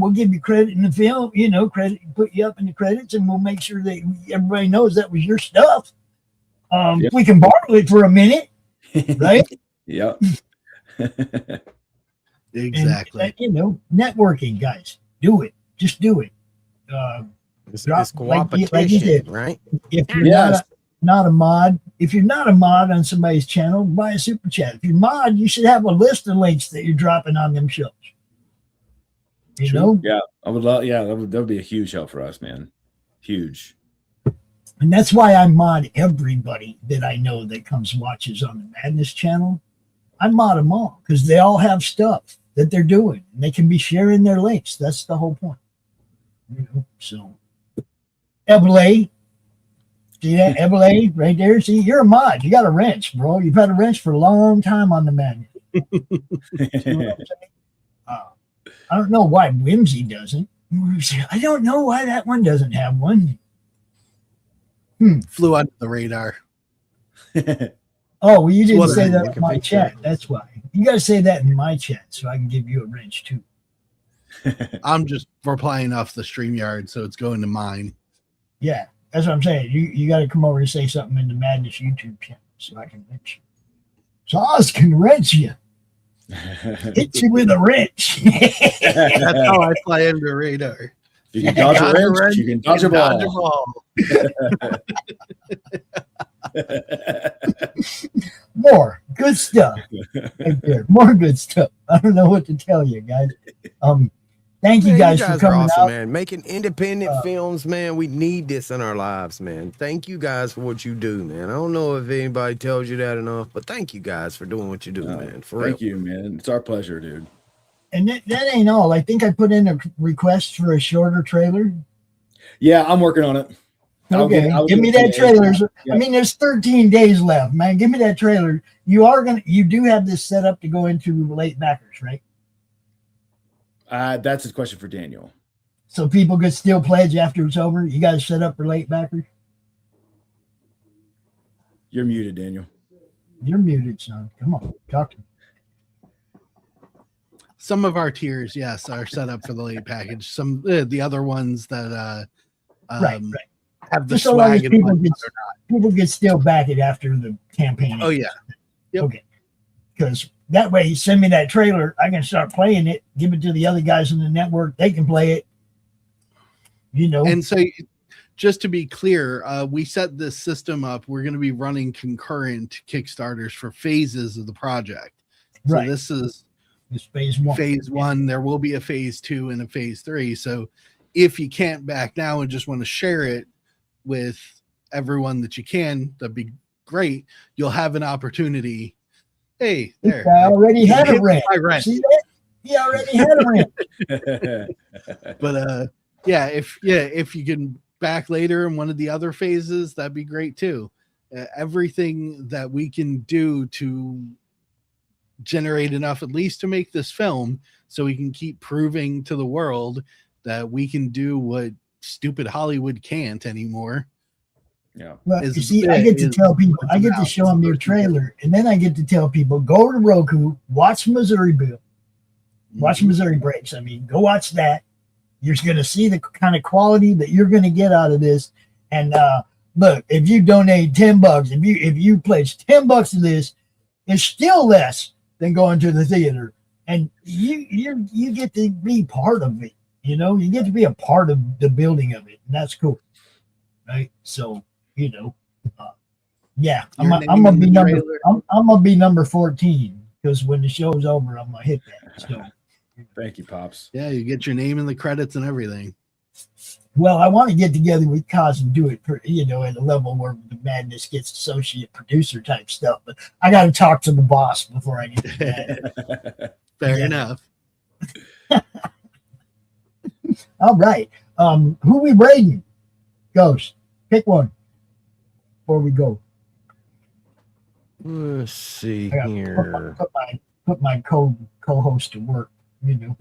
we'll give you credit in the film, credit, put you up in the credits, and we'll make sure that everybody knows that was your stuff. Yep. We can borrow it for a minute. Right? Yep. Exactly. And, networking, guys, do it. Just do it. It's Like you coopetition, said. right? If you're Yes. not a mod, if you're not a mod on somebody's channel, buy a super chat. If you're mod, you should have a list of links that you're dropping on them shows. You know? Yeah. I would love. Yeah, that would be a huge help for us, man. Huge. And that's why I mod everybody that I know that comes watches on the Madness channel. I mod them all because they all have stuff that they're doing and they can be sharing their links. That's the whole point. So Ebele, see that Ebele right there? See, you're a mod. You got a wrench, bro. You've had a wrench for a long time on the Madness. See what I'm saying? I don't know why Whimsy doesn't. I don't know why that one doesn't have one. Flew under the radar. Oh, well, you didn't What say a- that in my chat. That's why. You got to say that in my chat so I can give you a wrench too. I'm just replying off the StreamYard, so it's going to mine. Yeah, that's what I'm saying. You got to come over and say something in the Madness YouTube channel so I can wrench you. So Oz can wrench you. Hit you with a wrench. That's how I fly under the radar. You can dodge a Dodge a wrench. wrench, You can dodge a ball. More good stuff. Right there. More good stuff. I don't know what to tell you, guys. Thank you Man, guys for are coming awesome, out. man. Making independent films, man. We need this in our lives, man. Thank you guys for what you do, man. I don't know if anybody tells you that enough, but thank you guys for doing what you do, man. For Thank real. you, man. It's our pleasure, dude. And that ain't all. I think I put in a request for a shorter trailer. Yeah, I'm working on it. Okay, I'll give me get that it. trailer. Yeah. I mean, there's 13 days left, man. Give me that trailer. You do have this set up to go into late backers, right? That's a question for Daniel. So people could still pledge after it's over. You guys set up for late backers? You're muted, Daniel. You're muted, son. Come on, talk to me. Some of our tiers, yes, are set up for the late package. Some the other ones that Right. have the Just so long as swag and people whatnot get, are not. people get still back it after the campaign. Oh yeah. Yep. Okay. Because that way, you send me that trailer. I can start playing it, give it to the other guys in the network. They can play it. You know. And so, just to be clear, we set this system up. We're going to be running concurrent Kickstarters for phases of the project. So Right. this is phase one. Phase one. There will be a phase 2 and a phase 3. So if you can't back now and just want to share it with everyone that you can, that'd be great. You'll have an opportunity. Hey, there. I already had a rent. My rent. See that? He already had a rent. But if you can back later in one of the other phases, that'd be great too. Everything that we can do to generate enough at least to make this film so we can keep proving to the world that we can do what stupid Hollywood can't anymore. Yeah. Well, you see, I get to tell people, I get to show them their trailer, and then I get to tell people, go to Roku, watch Missouri Bill, watch Missouri Breaks. I mean, go watch that. You're going to see the kind of quality that you're going to get out of this. And look, if you donate $10, if you pledge $10 to this, it's still less than going to the theater. And you get to be part of it. You know, you get to be a part of the building of it, and that's cool, right? So, you know, yeah, I'm gonna be number 14 because when the show's over, I'm gonna hit that. So, thank you, Pops. Yeah, you get your name in the credits and everything. Well, I want to get together with Kaz and do it, you know, at a level where the madness gets associate producer type stuff. But I got to talk to the boss before I get to that. Fair enough. All right. Who we braiding? Ghost. Pick one before we go. Let's see I gotta here. Put my co-host to work. You know.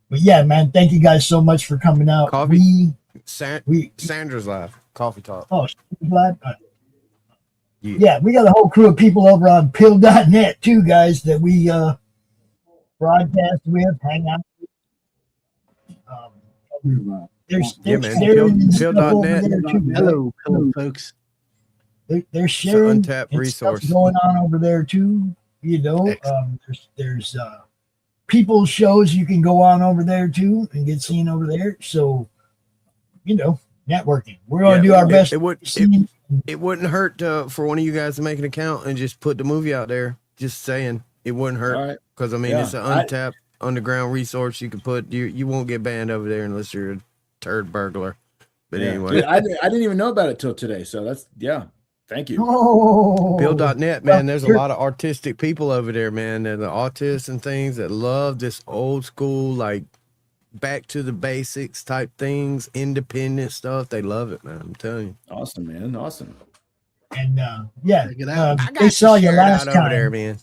But yeah, man, thank you guys so much for coming out. Coffee. Sandra's live. Coffee talk. Oh, live. Yeah. Yeah, we got a whole crew of people over on pill.net too, guys, that we broadcast with, hang out with. There's Pill.net. Hello, folks. They're sharing untapped resource going on over there too. You know, there's people's shows you can go on over there too and get seen over there. So, you know, networking. We're gonna do our best. It wouldn't hurt for one of you guys to make an account and just put the movie out there. Just saying, it wouldn't hurt because I mean it's an untapped underground resource. You can put you won't get banned over there unless you're a turd burglar. But anyway, dude, I didn't even know about it till today. So that's thank you. Bill.net, man. There's a lot of artistic people over there, man. They're the autists and things that love this old school, like back to the basics type things, independent stuff. They love it, man. I'm telling you. Awesome, man. Awesome. And they saw you last time. Over there, man.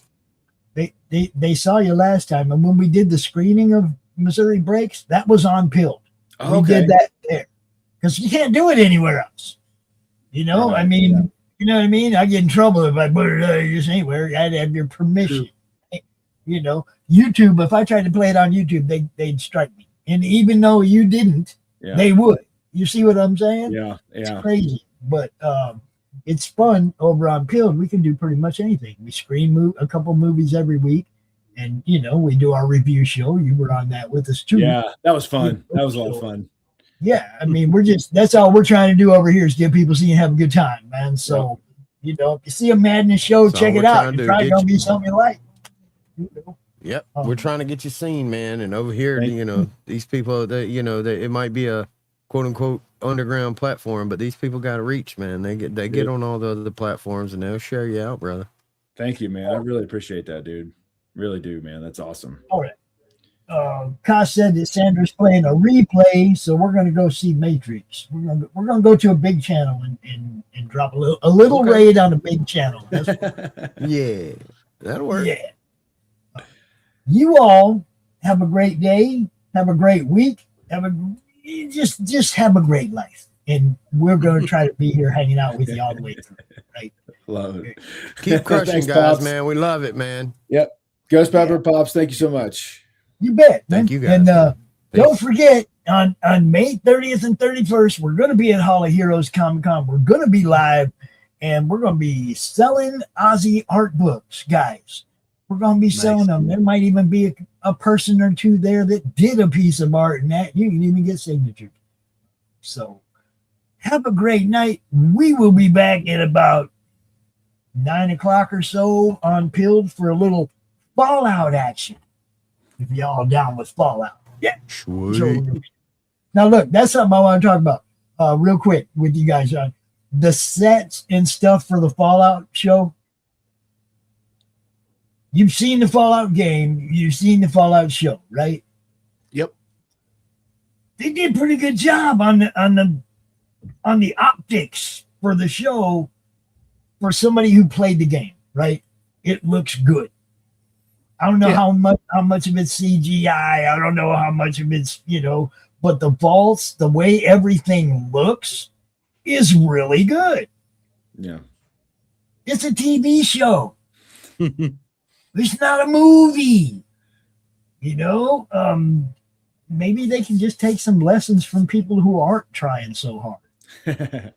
They saw you last time, and when we did the screening of Missouri Breaks, that was on Pilled. We did that there because you can't do it anywhere else. You know, I mean, you know what I mean? I get in trouble if I put it just anywhere. I had to have your permission. You know, YouTube. If I tried to play it on YouTube, they'd strike me. And even though you didn't, they would. You see what I'm saying? Yeah, It's crazy, but it's fun over on Pilled. We can do pretty much anything. We screen a couple movies every week, and you know we do our review show. You were on that with us too. Yeah, that was fun. That was a lot of fun. Yeah, I mean that's all we're trying to do over here is get people see and have a good time, man. So you know, if you see a Madness show, check it out. It's probably gonna be something you like. You know? Yep, we're trying to get you seen, man. And over here, you know, these people, it might be a quote unquote underground platform, but these people got to reach, man. They get on all the other platforms and they'll share you out, brother. Thank you, man. I really appreciate that, dude. Really do, man. That's awesome. All right. Kosh said that Sandra's playing a replay, so we're gonna go see Matrix. We're gonna go to a big channel and drop a little raid on a big channel. Yeah, that'll work. Yeah. You all have a great day. Have a great week. Just have a great life, and we're going to try to be here hanging out with you all the way through. Right? Love it. Keep crushing, Thanks, guys, Pops. man. We love it, man. Yep. Ghost Pepper Pops. Thank you so much. You bet. Man. Thank you, guys. And don't forget on May 30th and 31st, we're going to be at Hall of Heroes Comic Con. We're going to be live, and we're going to be selling Ozzy art books, guys. We're going to be selling them. There might even be a person or two there that did a piece of art, and that you can even get signatures. So have a great night. We will be back at about 9 o'clock or so on Pilled for a little Fallout action. If y'all down with Fallout. Yeah. Sweet. So, now look, that's something I want to talk about real quick with you guys on the sets and stuff for the Fallout show. You've seen the Fallout game, you've seen the Fallout show, right? Yep. They did a pretty good job on the optics for the show for somebody who played the game, right? It looks good. I don't know how much of it's CGI. I don't know how much of it's, but the vaults, the way everything looks is really good. Yeah. It's a TV show. It's not a movie. Maybe they can just take some lessons from people who aren't trying so hard.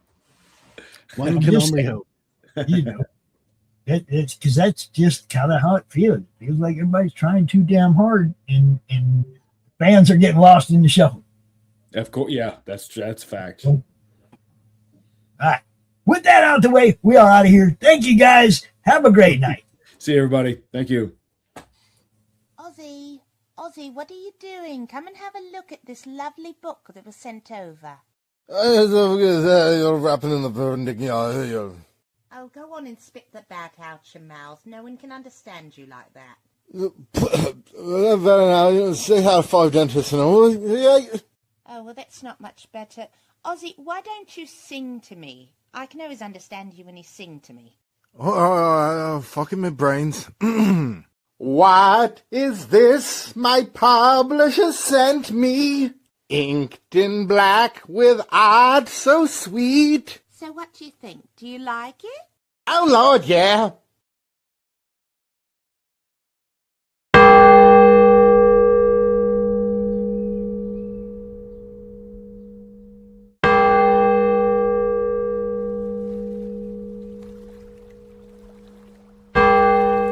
One can only hope. It's because that's just kind of how it feels. It feels like everybody's trying too damn hard, and fans are getting lost in the shuffle. Of course, yeah, that's fact. All right. With that out the way, we are out of here. Thank you, guys. Have a great night. See you, everybody. Thank you. Ozzy, what are you doing? Come and have a look at this lovely book that was sent over. You're wrapping in the perpendicular. Oh, go on and spit the bat out your mouth. No one can understand you like that. Very now, say how 5 dentists and all. Oh, well, that's not much better. Ozzy, why don't you sing to me? I can always understand you when you sing to me. Fucking my brains. What is this my publisher sent me? Inked in black with art so sweet. So what do you think? Do you like it? Oh, Lord, yeah.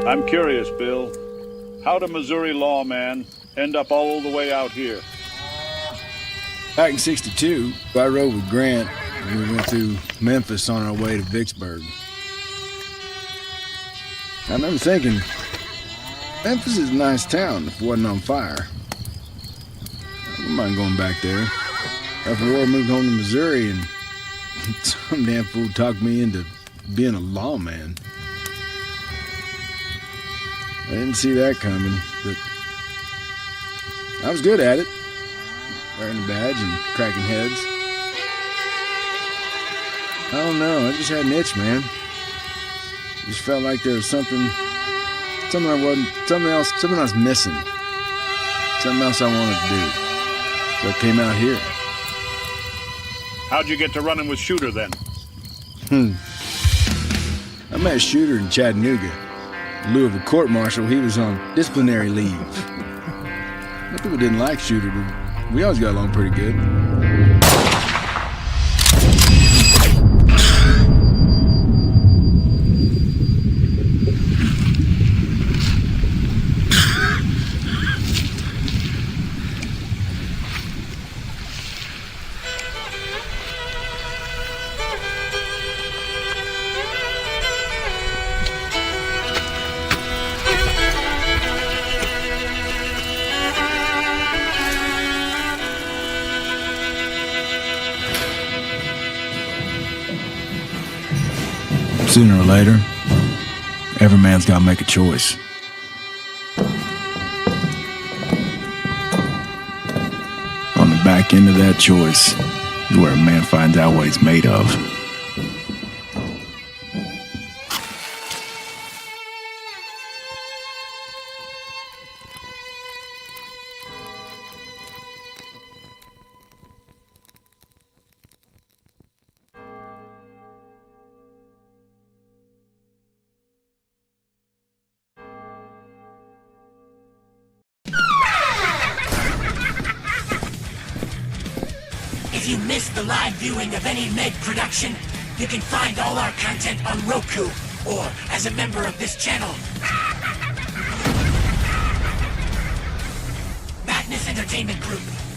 I'm curious, Bill. How'd a Missouri lawman end up all the way out here? Back in '62, I rode with Grant. We went through Memphis on our way to Vicksburg. I remember thinking, Memphis is a nice town if it wasn't on fire. I wouldn't mind going back there. After the war, I moved home to Missouri, and some damn fool talked me into being a lawman. I didn't see that coming, but I was good at it. Wearing a badge and cracking heads. I don't know, I just had an itch, man. Just felt like there was something I was missing. Something else I wanted to do. So I came out here. How'd you get to running with Shooter then? I met Shooter in Chattanooga. In lieu of a court-martial, he was on disciplinary leave. Most people didn't like Shooter, but we always got along pretty good. Sooner or later, every man's got to make a choice. On the back end of that choice is where a man finds out what he's made of. If you missed the live viewing of any Meg production, You can find all our content on Roku or as a member of this channel. Madness Entertainment Group.